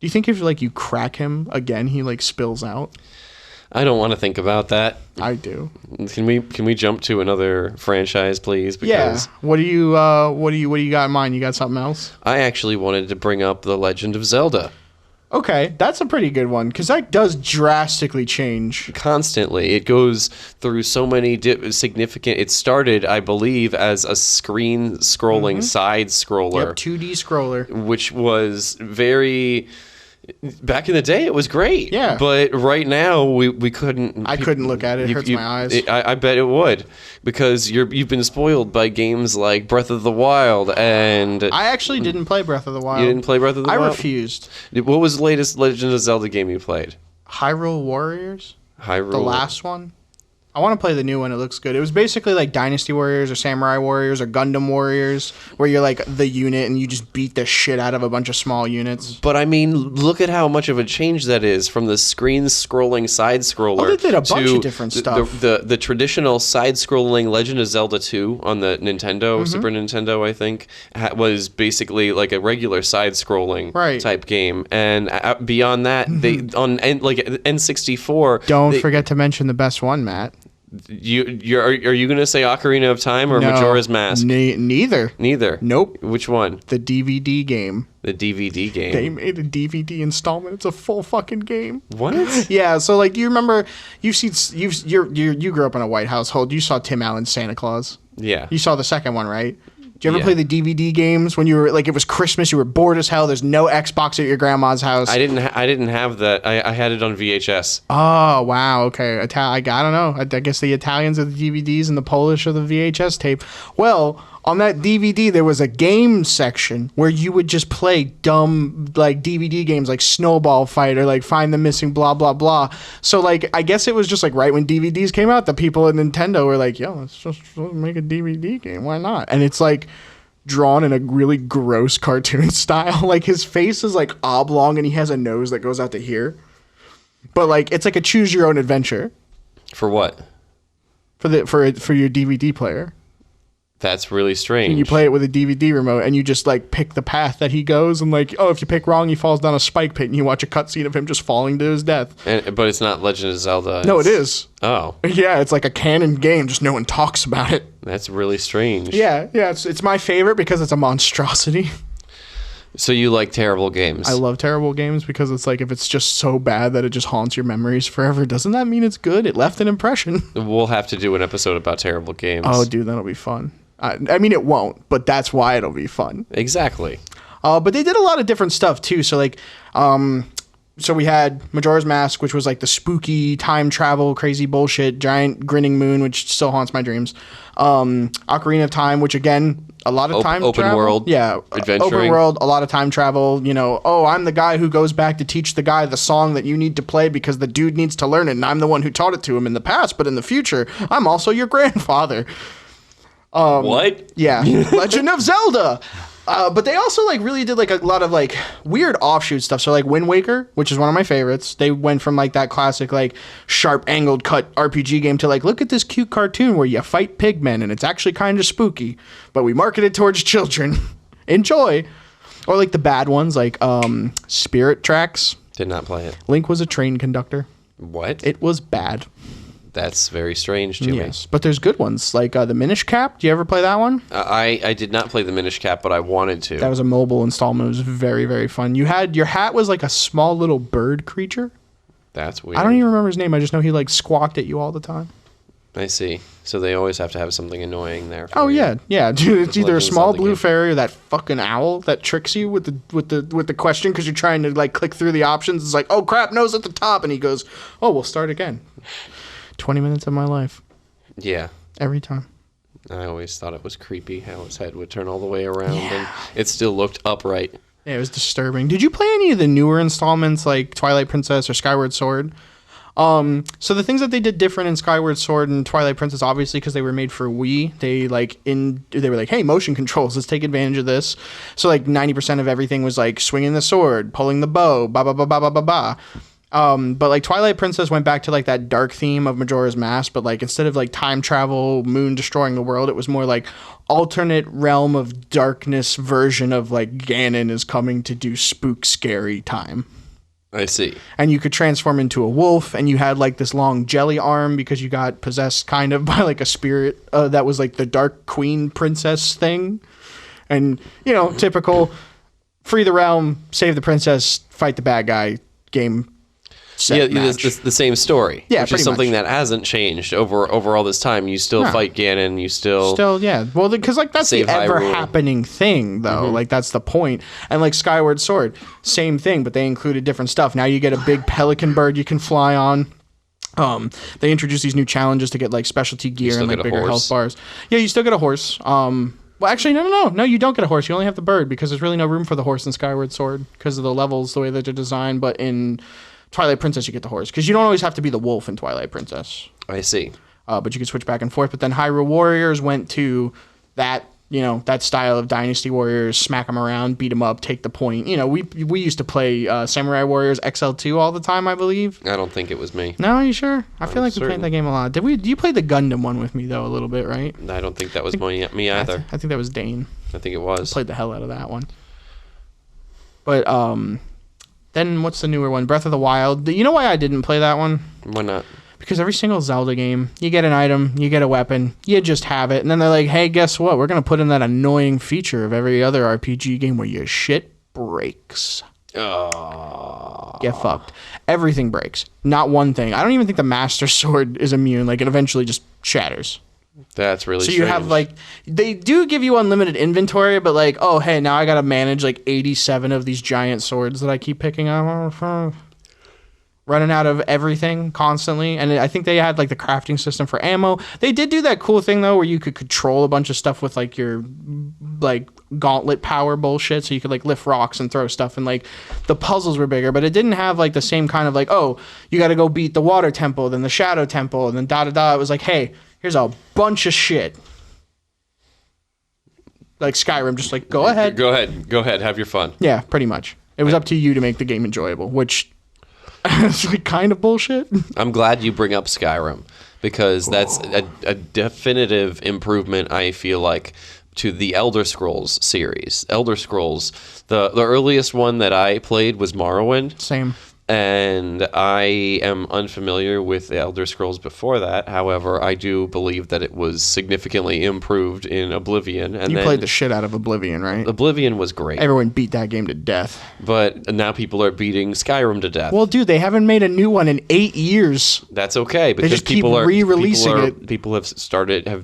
you think if, like, you crack him again, he, like, spills out? I don't want to think about that. I do. Can we jump to another franchise, please? Because What do you got in mind? You got something else? I actually wanted to bring up The Legend of Zelda. Okay, that's a pretty good one, because that does drastically change. Constantly. It goes through so many significant... It started, I believe, as a screen-scrolling side-scroller. Yep, 2D scroller. Which was very... Back in the day, it was great. Yeah. But right now, we couldn't. I couldn't look at it. It hurts my eyes. I bet it would, because you've been spoiled by games like Breath of the Wild, and I actually didn't play Breath of the Wild. you didn't play Breath of the Wild? I refused. What was the latest Legend of Zelda game you played? Hyrule Warriors? Hyrule. The last one? I want to play the new one. It looks good. It was basically like Dynasty Warriors or Samurai Warriors or Gundam Warriors, where you're like the unit and you just beat the shit out of a bunch of small units. But I mean, look at how much of a change that is from the screen-scrolling side-scroller. Oh, they did a bunch of different stuff. The traditional side-scrolling Legend of Zelda 2 on the Nintendo, Super Nintendo, I think, was basically like a regular side-scrolling type game. And beyond that, they on like N64. Don't forget to mention the best one, Matt. Are you gonna say Ocarina of Time or Majora's Mask? Neither. Neither. Nope. Which one? The DVD game. The DVD game. They made a DVD installment. It's a full fucking game. What? Yeah. So like, you remember? You grew up in a white household. You saw Tim Allen's Santa Claus. Yeah. You saw the second one, right? Do you ever play the DVD games when you were like, it was Christmas, you were bored as hell, there's no Xbox at your grandma's house? I didn't have that. I had it on VHS. Oh, wow. Okay. I don't know. I guess the Italians are the DVDs and the Polish are the VHS tape. Well, on that DVD, there was a game section where you would just play dumb like DVD games like Snowball Fight or like Find the Missing blah, blah, blah. So like, I guess it was just like right when DVDs came out, the people at Nintendo were like, yo, let's just make a DVD game. Why not? And it's like drawn in a really gross cartoon style. Like his face is like oblong and he has a nose that goes out to here. But like, it's like a choose your own adventure. For what? For your DVD player. That's really strange. And you play it with a DVD remote, and you just like pick the path that he goes, and like, oh, if you pick wrong, he falls down a spike pit, and you watch a cutscene of him just falling to his death. But it's not Legend of Zelda. No, it is. Oh. Yeah, it's like a canon game, just no one talks about it. That's really strange. Yeah, it's my favorite because it's a monstrosity. So you like terrible games? I love terrible games because it's like, if it's just so bad that it just haunts your memories forever, doesn't that mean it's good? It left an impression. We'll have to do an episode about terrible games. Oh, dude, that'll be fun. I mean, it won't, but that's why it'll be fun. Exactly. But they did a lot of different stuff too. So like, so we had Majora's Mask, which was like the spooky time travel, crazy bullshit, giant grinning moon, which still haunts my dreams. Ocarina of Time, which again, a lot of time open travel. world, adventuring. Open world, a lot of time travel. You know, oh, I'm the guy who goes back to teach the guy the song that you need to play because the dude needs to learn it, and I'm the one who taught it to him in the past, but in the future, I'm also your grandfather. What? Yeah, Legend of Zelda. But they also like really did like a lot of like weird offshoot stuff. So like Wind Waker, which is one of my favorites. They went from like that classic like sharp angled cut RPG game to like, look at this cute cartoon where you fight pigmen and it's actually kind of spooky, but we market it towards children. Enjoy. Or like the bad ones like Spirit Tracks. Did not play it. Link was a train conductor. What? It was bad. That's very strange to me. Yes, but there's good ones like the Minish Cap. Do you ever play that one? I did not play the Minish Cap, but I wanted to. That was a mobile installment. It was very, very fun. You had your hat was like a small little bird creature. That's weird. I don't even remember his name. I just know he like squawked at you all the time. I see. So they always have to have something annoying there. Oh you. yeah. Dude, it's either a Legend of small Zelda blue game. fairy or that fucking owl that tricks you with the question because you're trying to like click through the options. It's like, oh crap, nose at the top, and he goes, oh, we'll start again. 20 minutes of my life. Yeah. Every time. I always thought it was creepy how his head would turn all the way around and it still looked upright. Yeah, it was disturbing. Did you play any of the newer installments like Twilight Princess or Skyward Sword? So the things that they did different in Skyward Sword and Twilight Princess, obviously because they were made for Wii, they were like, hey, motion controls, let's take advantage of this. So like 90% of everything was like swinging the sword, pulling the bow, ba ba ba ba ba ba ba. But like Twilight Princess went back to like that dark theme of Majora's Mask, but like instead of like time travel, moon destroying the world, it was more like alternate realm of darkness version of like Ganon is coming to do spook scary time. I see. And you could transform into a wolf, and you had like this long jelly arm because you got possessed kind of by like a spirit that was like the Dark Queen princess thing. And, you know, typical free the realm, save the princess, fight the bad guy game set match. The same story. Yeah, which pretty is something much. that hasn't changed over all this time. You still fight Ganon. You still Yeah. Well, because like that's the Save Hyrule. ever happening thing, though. Like that's the point. And like Skyward Sword, same thing, but they included different stuff. Now you get a big pelican bird you can fly on. They introduced these new challenges to get like specialty gear and still like get a bigger horse. health bars. Yeah, you still get a horse. Well, actually, no, you don't get a horse. You only have the bird because there's really no room for the horse in Skyward Sword because of the levels, the way that they're designed. But in Twilight Princess, you get the horse because you don't always have to be the wolf in Twilight Princess. I see. But you can switch back and forth. But then Hyrule Warriors went to that, that style of Dynasty Warriors, smack them around, beat them up, take the point. We used to play Samurai Warriors XL2 all the time, I believe. I don't think it was me. No, are you sure? I feel like we certain. played that game a lot. You played the Gundam one with me, though, a little bit, right? I don't think that was me either. I think that was Dane. I think it was. Played the hell out of that one. But then what's the newer one? Breath of the Wild. You know why I didn't play that one? Why not? Because every single Zelda game, you get an item, you get a weapon, you just have it, and then they're like, hey, guess what? We're going to put in that annoying feature of every other RPG game where your shit breaks. Oh. Get fucked. Everything breaks. Not one thing. I don't even think the Master Sword is immune. Like, it eventually just shatters. That's really So strange. you have, like, they do give you unlimited inventory, but, like, oh, hey, now I got to manage, like, 87 of these giant swords that I keep picking up. Running out of everything constantly. And I think they had like the crafting system for ammo. They did do that cool thing though where you could control a bunch of stuff with like your like gauntlet power bullshit, so you could like lift rocks and throw stuff, and like the puzzles were bigger, but it didn't have like the same kind of like, oh, you got to go beat the water temple, then the shadow temple, and then da. It was like, hey, here's a bunch of shit. Like Skyrim, just like go ahead, have your fun. yeah, pretty much. It was up to you to make the game enjoyable, which it's like kind of bullshit. I'm glad you bring up Skyrim because that's a definitive improvement, I feel like, to the Elder Scrolls series. Elder Scrolls, the earliest one that I played was Morrowind. Same. And I am unfamiliar with the Elder Scrolls before that. However, I do believe that it was significantly improved in Oblivion. And You then played the shit out of Oblivion, right? Oblivion was great. Everyone beat that game to death. But now people are beating Skyrim to death. Well, dude, they haven't made a new one in 8 years. That's okay because just keep people are re-releasing it. People have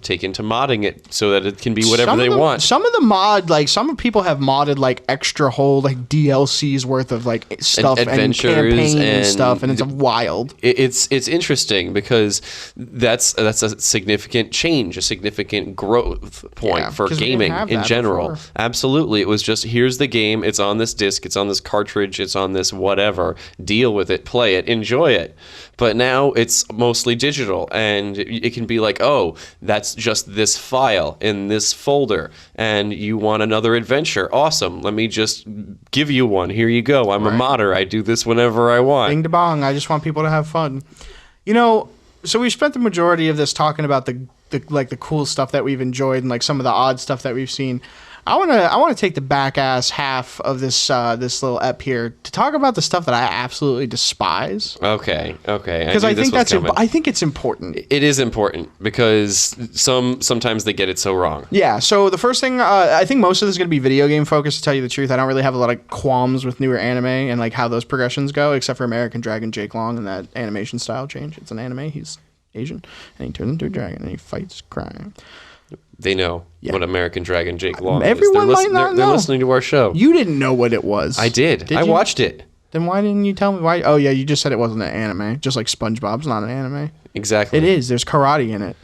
taken to modding it so that it can be whatever they want. Some of the mod, like some people have modded like extra whole like DLCs worth of like stuff and adventures campaigns and and stuff, and it's wild. It's interesting because that's a significant change, a significant growth point for 'cause we didn't gaming have in that general. before. Absolutely, it was just here's the game. It's on this disc. It's on this cartridge. It's on this whatever. Deal with it. Play it. Enjoy it. But now it's mostly digital, and it can be like, oh, that's just this file in this folder, and you want another adventure. Awesome. Let me just give you one. Here you go. I'm a modder. I do this whenever I want. Bing to bong. I just want people to have fun. So we spent the majority of this talking about the cool stuff that we've enjoyed and like some of the odd stuff that we've seen. I want to take the back ass half of this little ep here to talk about the stuff that I absolutely despise. Okay. Because I think I think it's important. It is important because sometimes they get it so wrong. Yeah. So the first thing, I think most of this is going to be video game focused. To tell you the truth, I don't really have a lot of qualms with newer anime and like how those progressions go, except for American Dragon Jake Long and that animation style change. It's an anime. He's Asian and he turns into a dragon and he fights crime. They know what American Dragon Jake Long Everyone is. might not know. They're listening to our show. You didn't know what it was. I did. I you? watched it. Then why didn't you tell me? Why? Oh yeah, you just said it wasn't an anime. Just like SpongeBob's not an anime. Exactly. It is. There's karate in it.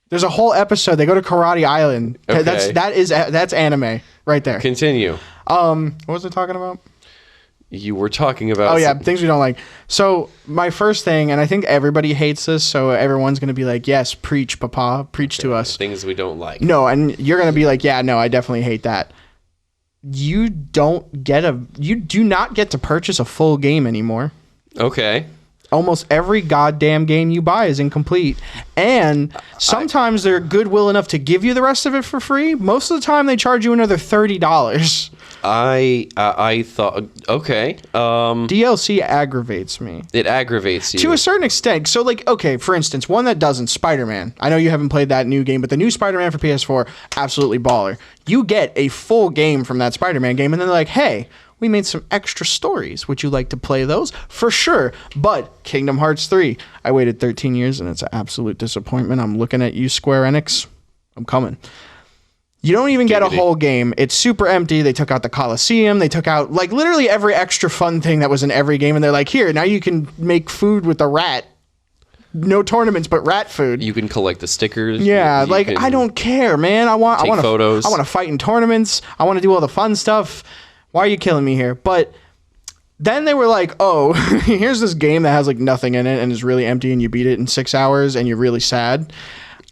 There's a whole episode. They go to Karate Island. Okay. That's anime right there. Continue. What was I talking about? You were talking about... Oh, yeah, things we don't like. So, my first thing, and I think everybody hates this, so everyone's going to be like, yes, preach, papa, preach to us. Things we don't like. No, and you're going to be like, yeah, no, I definitely hate that. You do not get to purchase a full game anymore. Okay. Almost every goddamn game you buy is incomplete. And sometimes they're goodwill enough to give you the rest of it for free. Most of the time, they charge you another $30. I thought, okay. DLC aggravates me. It aggravates you. To a certain extent. So, like, okay, for instance, one that doesn't, Spider-Man. I know you haven't played that new game, but the new Spider-Man for PS4, absolutely baller. You get a full game from that Spider-Man game, and then they're like, hey, we made some extra stories. Would you like to play those? For sure. But Kingdom Hearts 3, I waited 13 years and it's an absolute disappointment. I'm looking at you, Square Enix. I'm coming. You don't even get a whole game. It's super empty. They took out the Coliseum. They took out like literally every extra fun thing that was in every game. And they're like, here, now you can make food with a rat. No tournaments, but rat food. You can collect the stickers. Yeah, like I don't care, man. I want photos. I want to fight in tournaments. I want to do all the fun stuff. Why are you killing me here? But then they were like, oh, here's this game that has like nothing in it and is really empty, and you beat it in 6 hours and you're really sad.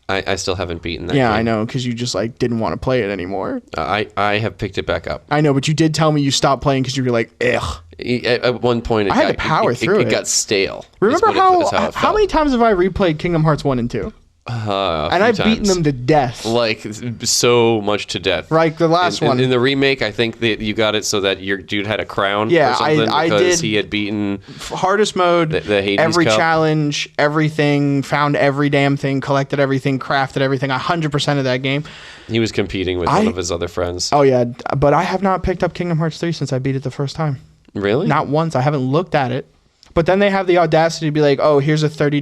I still haven't beaten that game. Yeah, I know, because you just like didn't want to play it anymore. I have picked it back up. I know, but you did tell me you stopped playing because you were like, ugh. At one point, I had to power through it. It got stale. Remember how many times have I replayed Kingdom Hearts 1 and 2? And I've beaten them to death. Like, so much to death. Like the last one. In the remake, I think that you got it so that your dude had a crown or something I because did he had beaten... Hardest mode, the Hades every Cup. challenge, everything, found every damn thing, collected everything, crafted everything, 100% of that game. He was competing with one of his other friends. Oh, yeah, but I have not picked up Kingdom Hearts 3 since I beat it the first time. Really? Not once. I haven't looked at it. But then they have the audacity to be like, oh, here's a $30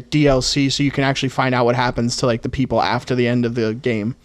DLC so you can actually find out what happens to like the people after the end of the game.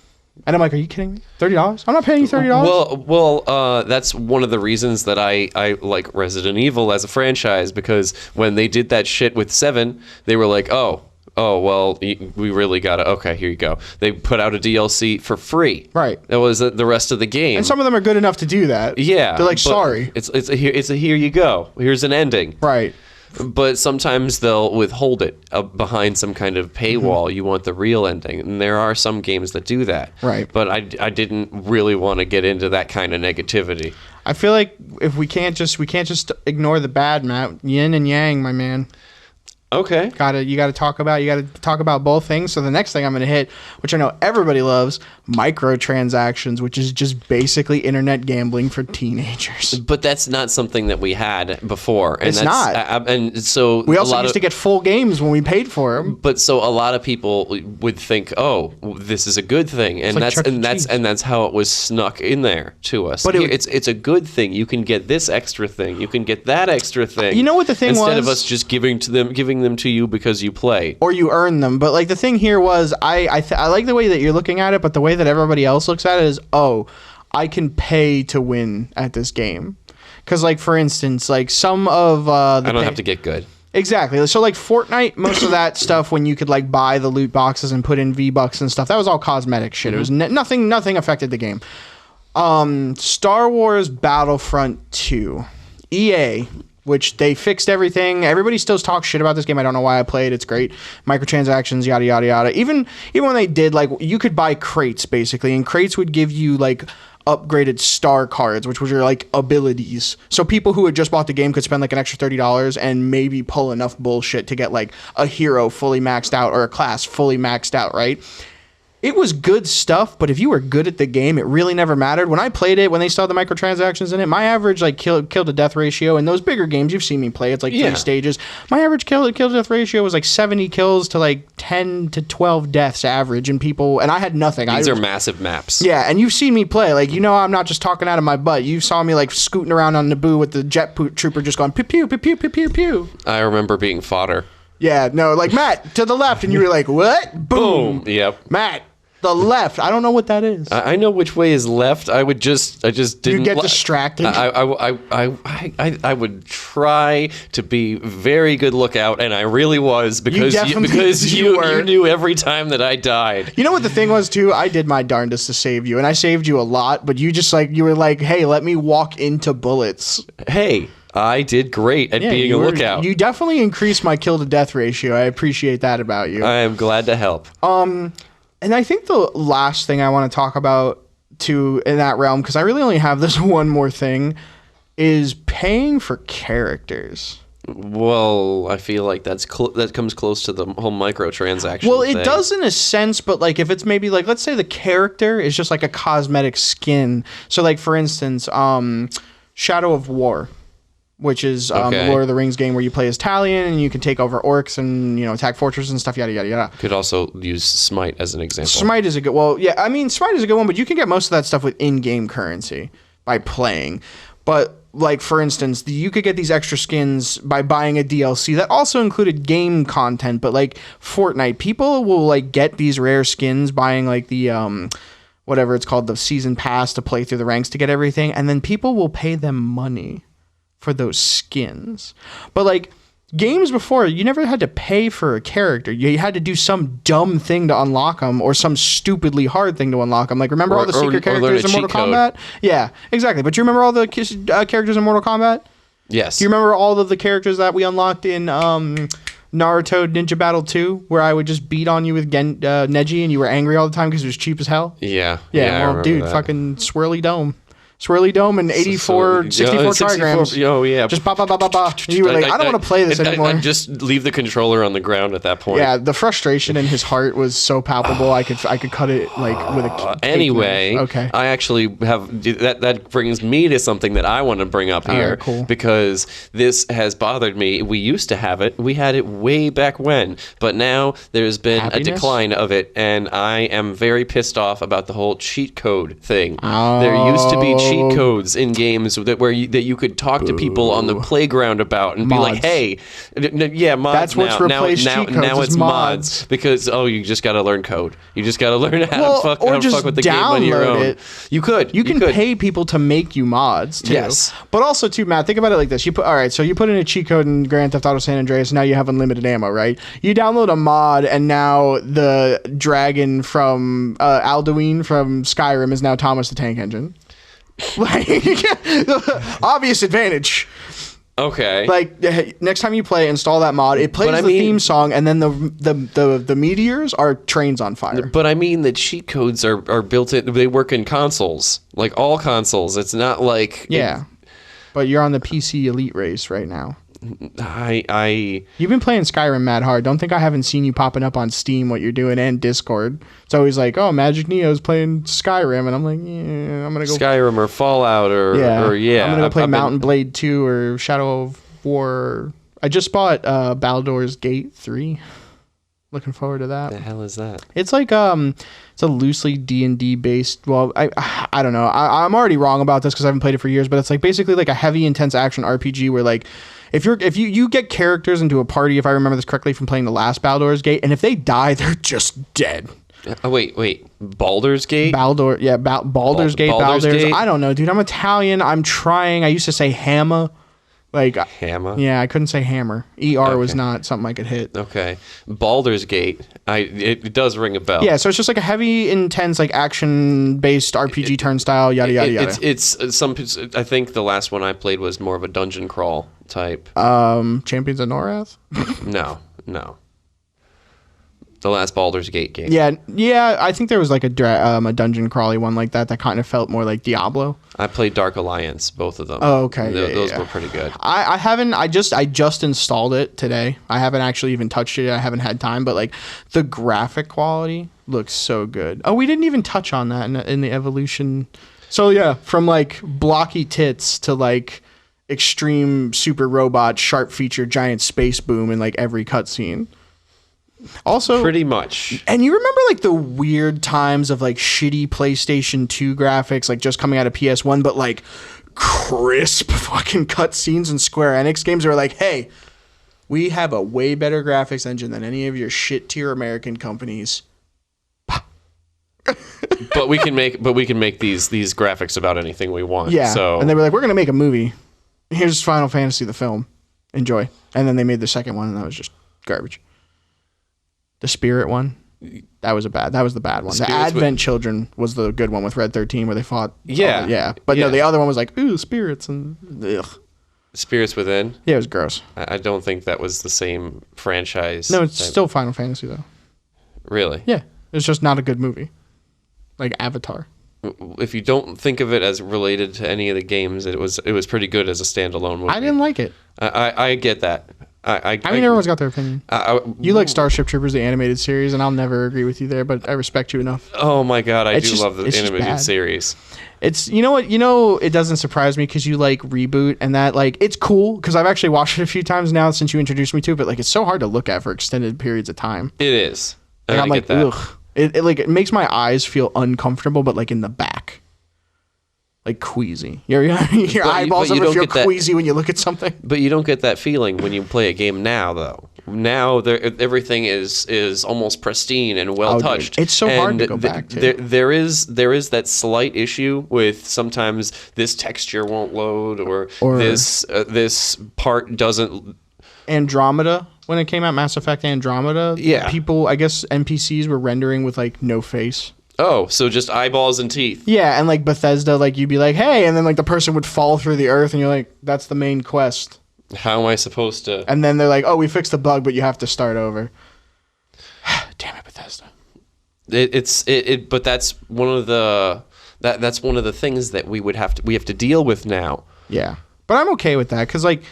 And I'm like, are you kidding me? $30? I'm not paying you $30. Well, that's one of the reasons that I like Resident Evil as a franchise, because when they did that shit with 7, they were like, oh, well, we really got to, okay, here you go. They put out a DLC for free. Right. That was the rest of the game. And some of them are good enough to do that. Yeah. They're like, sorry. It's a here you go. Here's an ending. Right. But sometimes they'll withhold it behind some kind of paywall. Mm-hmm. You want the real ending. And there are some games that do that. Right. But I didn't really want to get into that kind of negativity. I feel like if we can't just ignore the bad, Matt. Yin and yang, my man. Okay. You gotta talk about both things. So the next thing I'm gonna hit, which I know everybody loves, microtransactions, which is just basically internet gambling for teenagers. But that's not something that we had before. And it's not. And so we also used to get full games when we paid for them. But so a lot of people would think, oh, this is a good thing, and that's how it was snuck in there to us. But it's a good thing. You can get this extra thing. You can get that extra thing. You know what the thing was? Instead of us just giving them to you because you play or you earn them. But like the thing here was I like the way that you're looking at it, but the way that everybody else looks at it is, oh, I can pay to win at this game. Because like for instance, like some of I don't have to get good. Exactly. So like Fortnite, most of that stuff when you could like buy the loot boxes and put in V-Bucks and stuff, that was all cosmetic shit. Mm-hmm. It was nothing affected the game. Star Wars Battlefront 2, EA, which they fixed everything. Everybody still talks shit about this game. I don't know why I played. It's great. Microtransactions, yada, yada, yada. Even when they did, like, you could buy crates, basically, and crates would give you, like, upgraded star cards, which was your, like, abilities. So people who had just bought the game could spend, like, an extra $30 and maybe pull enough bullshit to get, like, a hero fully maxed out or a class fully maxed out, right? It was good stuff, but if you were good at the game, it really never mattered. When I played it, when they saw the microtransactions in it, my average like kill to death ratio in those bigger games, you've seen me play, it's like 3 stages. My average kill to death ratio was like 70 kills to like 10 to 12 deaths average, and I had nothing. These are massive maps. Yeah, and you've seen me play. Like, I'm not just talking out of my butt. You saw me like scooting around on Naboo with the jet trooper just going pew pew pew pew pew pew pew. I remember being fodder. Yeah, no, like Matt to the left, and you were like, what? Boom. Yep. Matt. The left. I don't know what that is. I know which way is left. I just didn't. You get distracted. I would try to be very good lookout, and I really was because you knew every time that I died. You know what the thing was too? I did my darndest to save you, and I saved you a lot. But you were like, hey, let me walk into bullets. Hey. I did great at being a lookout. You definitely increased my kill to death ratio. I appreciate that about you. I am glad to help. And I think the last thing I want to talk about in that realm, because I really only have this one more thing, is paying for characters. Well, I feel like that comes close to the whole microtransaction Well, thing. It does in a sense, but like if it's maybe like, let's say the character is just like a cosmetic skin. So like for instance, Shadow of War, which is the Lord of the Rings game where you play as Talion and you can take over orcs and attack fortresses and stuff, yada yada yada. Could also use Smite as an example. Smite is a good Smite is a good one, but you can get most of that stuff with in-game currency by playing. But like for instance, you could get these extra skins by buying a DLC that also included game content, but like Fortnite, people will like get these rare skins buying like the whatever it's called, the season pass to play through the ranks to get everything, and then people will pay them money for those skins. But like games before, you never had to pay for a character. You had to do some dumb thing to unlock them, or some stupidly hard thing to unlock them. Like, remember all the secret characters in Mortal Kombat? Yeah, exactly. But you remember all the characters in Mortal Kombat? Yes. Do you remember all of the characters that we unlocked in Naruto Ninja Battle 2, where I would just beat on you with Neji and you were angry all the time because it was cheap as hell? Yeah. Yeah, well, dude, fucking Swirly Dome and 64 trigrams. Oh, yeah. Just ba ba ba ba ba. You were like, I don't want to play this anymore. I'd just leave the controller on the ground at that point. Yeah, the frustration in his heart was so palpable. I could cut it like with a anyway. Okay. I actually have that brings me to something that I want to bring up here, cool. because this has bothered me. We used to have it. We had it way back when, but now there's been a decline of it, and I am very pissed off about the whole cheat code thing. There used to be cheat codes in games that you could talk to people on the playground about and mods. be like, hey, yeah, mods. That's what's replaced cheat codes. Now it's mods because you just got to learn code. You just got to learn how to fuck with the game on your own. It. You can pay people to make you mods too. Yes, but also too, Matt, think about it like this. You put in a cheat code in Grand Theft Auto San Andreas. Now you have unlimited ammo, right? You download a mod, and now the dragon from Alduin from Skyrim is now Thomas the Tank Engine. Like, obvious advantage. Okay. Like, next time you play, install that mod. It plays the theme song, and then the meteors are trains on fire. But I mean, the cheat codes are built in. They work in consoles, like all consoles. It's not like But you're on the PC Elite race right now. You've been playing Skyrim mad hard. Don't think I haven't seen you popping up on Steam what you're doing and Discord. It's always like, oh, Magic Neo's playing Skyrim, and I'm like, yeah, I'm gonna go Skyrim or Fallout or I'm gonna go play Mountain Blade 2 or Shadow of War. I just bought Baldur's Gate 3. Looking forward to that. The hell is that? It's like it's a loosely D&D based. Well, I don't know. I'm already wrong about this because I haven't played it for years. But it's like basically like a heavy, intense action RPG where like if you get characters into a party, if I remember this correctly from playing the last Baldur's Gate, and if they die, they're just dead. Oh, wait. Baldur's Gate? Baldur's Gate. I don't know, dude. I'm Italian. I'm trying. I used to say hammer. Like hammer? Yeah, I couldn't say hammer. ER was not something I could hit. Okay. Baldur's Gate. It does ring a bell. Yeah, so it's just like a heavy, intense, like action-based RPG turnstile, yada yada yada. It's some. I think the last one I played was more of a dungeon crawl type. Champions of Norath? No. The last Baldur's Gate game. Yeah. I think there was like a dungeon crawly one like that kind of felt more like Diablo. I played Dark Alliance, both of them. Oh, okay. Those were pretty good. I haven't. I just installed it today. I haven't actually even touched it. I haven't had time, but like the graphic quality looks so good. Oh, we didn't even touch on that in the evolution. So yeah, from like blocky tits to like extreme super robot, sharp feature, giant space boom in like every cutscene. Also, pretty much. And you remember like the weird times of like shitty PlayStation 2 graphics, like just coming out of PS1, but like crisp fucking cutscenes and Square Enix games are like, hey, we have a way better graphics engine than any of your shit tier American companies. but we can make these graphics about anything we want. Yeah. So and they were like, we're gonna make a movie. Here's Final Fantasy the film. Enjoy. And then they made the second one, and that was just garbage. The Spirit one, that was the bad one. The Advent Children was the good one with Red 13 where they fought. Yeah. But no, the other one was like, ooh, spirits and ugh. Spirits Within. Yeah, it was gross. I don't think that was the same franchise. No, it's still Final Fantasy though. Really? Yeah, it's just not a good movie. Like Avatar. If you don't think of it as related to any of the games, it was pretty good as a standalone movie. I didn't like it. I get that. I mean, everyone's got their opinion. You like Starship Troopers, the animated series, and I'll never agree with you there, but I respect you enough. Oh my god, I do love the animated series. It's you know what it doesn't surprise me because you like Reboot and that like it's cool because I've actually watched it a few times now since you introduced me to it, but like it's so hard to look at for extended periods of time. It is. Like, I'm like, ugh. It makes my eyes feel uncomfortable, but like in the back. like queasy. Your eyeballs but you ever don't feel get that- queasy when you look at something? But you don't get that feeling when you play a game now, though. Now everything is almost pristine and well dude, touched. it's so hard to go back to. There is that slight issue with sometimes this texture won't load or this part doesn't. Andromeda, when it came out, Mass Effect Andromeda, Yeah. people, I guess NPCs were rendering with like no face. Oh, so just eyeballs and teeth. Yeah, and like Bethesda, like you'd be like, hey, and then like the person would fall through the earth, and you're like, that's the main quest. How am I supposed to? And then they're like, oh, we fixed the bug, but you have to start over. Damn it, Bethesda. But that's one of the things that we have to deal with now. Yeah, but I'm okay with that because like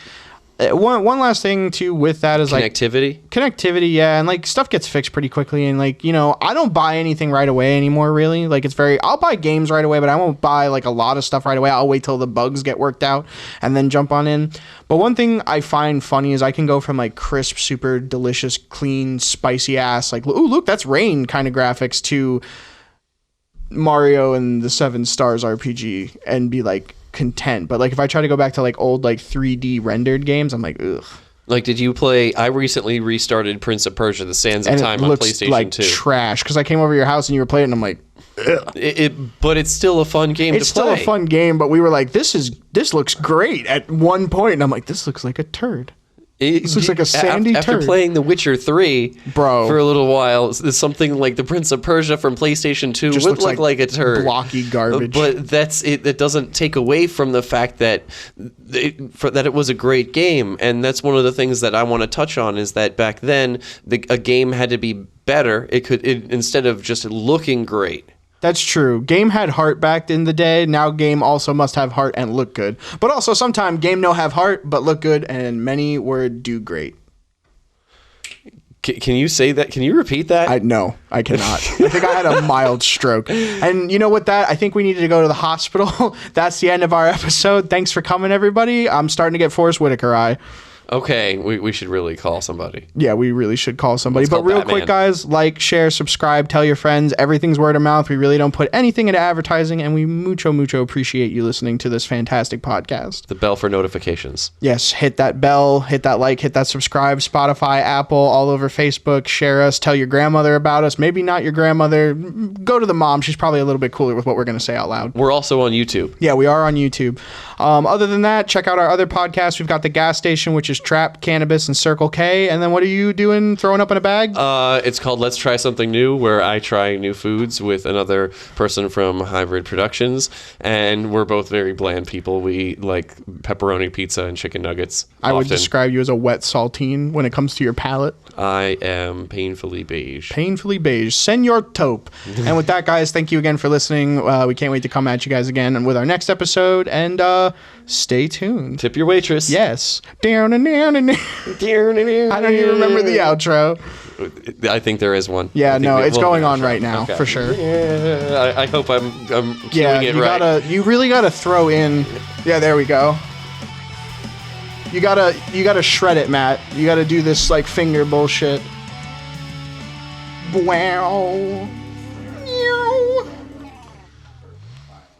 one last thing too with that is connectivity, yeah, and like stuff gets fixed pretty quickly, and like I don't buy anything right away anymore. Really, like I'll buy games right away, but I won't buy like a lot of stuff right away. I'll wait till the bugs get worked out and then jump on in. But one thing I find funny is I can go from like crisp, super delicious, clean, spicy ass like ooh look that's rain kind of graphics to Mario and the 7 Stars RPG and be like content. But like if I try to go back to like old like 3D rendered games, I'm like ugh. Like, did you play? I recently restarted Prince of Persia: The Sands of Time on PlayStation like 2. Trash because I came over to your house and you were playing, and I'm like, but it's still a fun game to play. It's still a fun game, but we were like, this looks great at one point, and I'm like, this looks like a turd. This looks like a sandy after turd. playing The Witcher 3 Bro. for a little while, something like the Prince of Persia from PlayStation 2 Just would looks look like a turd. blocky garbage. But that's it. That doesn't take away from the fact that it was a great game. And that's one of the things that I want to touch on is that back then a game had to be better. Instead of just looking great. That's true. Game had heart back in the day. Now game also must have heart and look good. But also sometimes game no have heart but look good, and many word do great. Can you say that? Can you repeat that? No, I cannot. I think I had a mild stroke. And you know what I think we needed to go to the hospital. That's the end of our episode. Thanks for coming, everybody. I'm starting to get Forrest Whitaker eye. Okay, we should really call somebody. Yeah, we really should call somebody. Let's but call real Batman. quick, guys, like, share, subscribe, tell your friends. Everything's word of mouth. We really don't put anything into advertising, and we mucho appreciate you listening to this fantastic podcast. The bell for notifications. Yes, hit that bell, hit that like, hit that subscribe, Spotify, Apple, all over Facebook. Share us. Tell your grandmother about us. Maybe not your grandmother. Go to the mom. She's probably a little bit cooler with what we're going to say out loud. We're also on YouTube. Yeah, we are on YouTube. Other than that, check out our other podcasts. We've got The Gas Station, which is Trap, Cannabis, and Circle K. And then what are you doing? Throwing up in a bag? It's called Let's Try Something New, where I try new foods with another person from Hibyrd Productions. And we're both very bland people. We like pepperoni pizza and chicken nuggets. I would often. describe you as a wet saltine when it comes to your palate. I am painfully beige. Painfully beige. Senor Taupe. And with that, guys, thank you again for listening. We can't wait to come at you guys again with our next episode. And stay tuned. Tip your waitress. Yes. Down and down and down. I don't even remember the outro. I think there is one. Yeah, I think no, we- it's well, going yeah, on sure. right now, Okay. for sure. Yeah, I hope I'm cueing Yeah, it you right. you really gotta throw in. Yeah, there we go. You gotta shred it, Matt. You gotta do this like finger bullshit. Wow.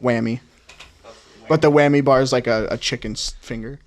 Whammy. But the whammy bar is like a chicken's finger.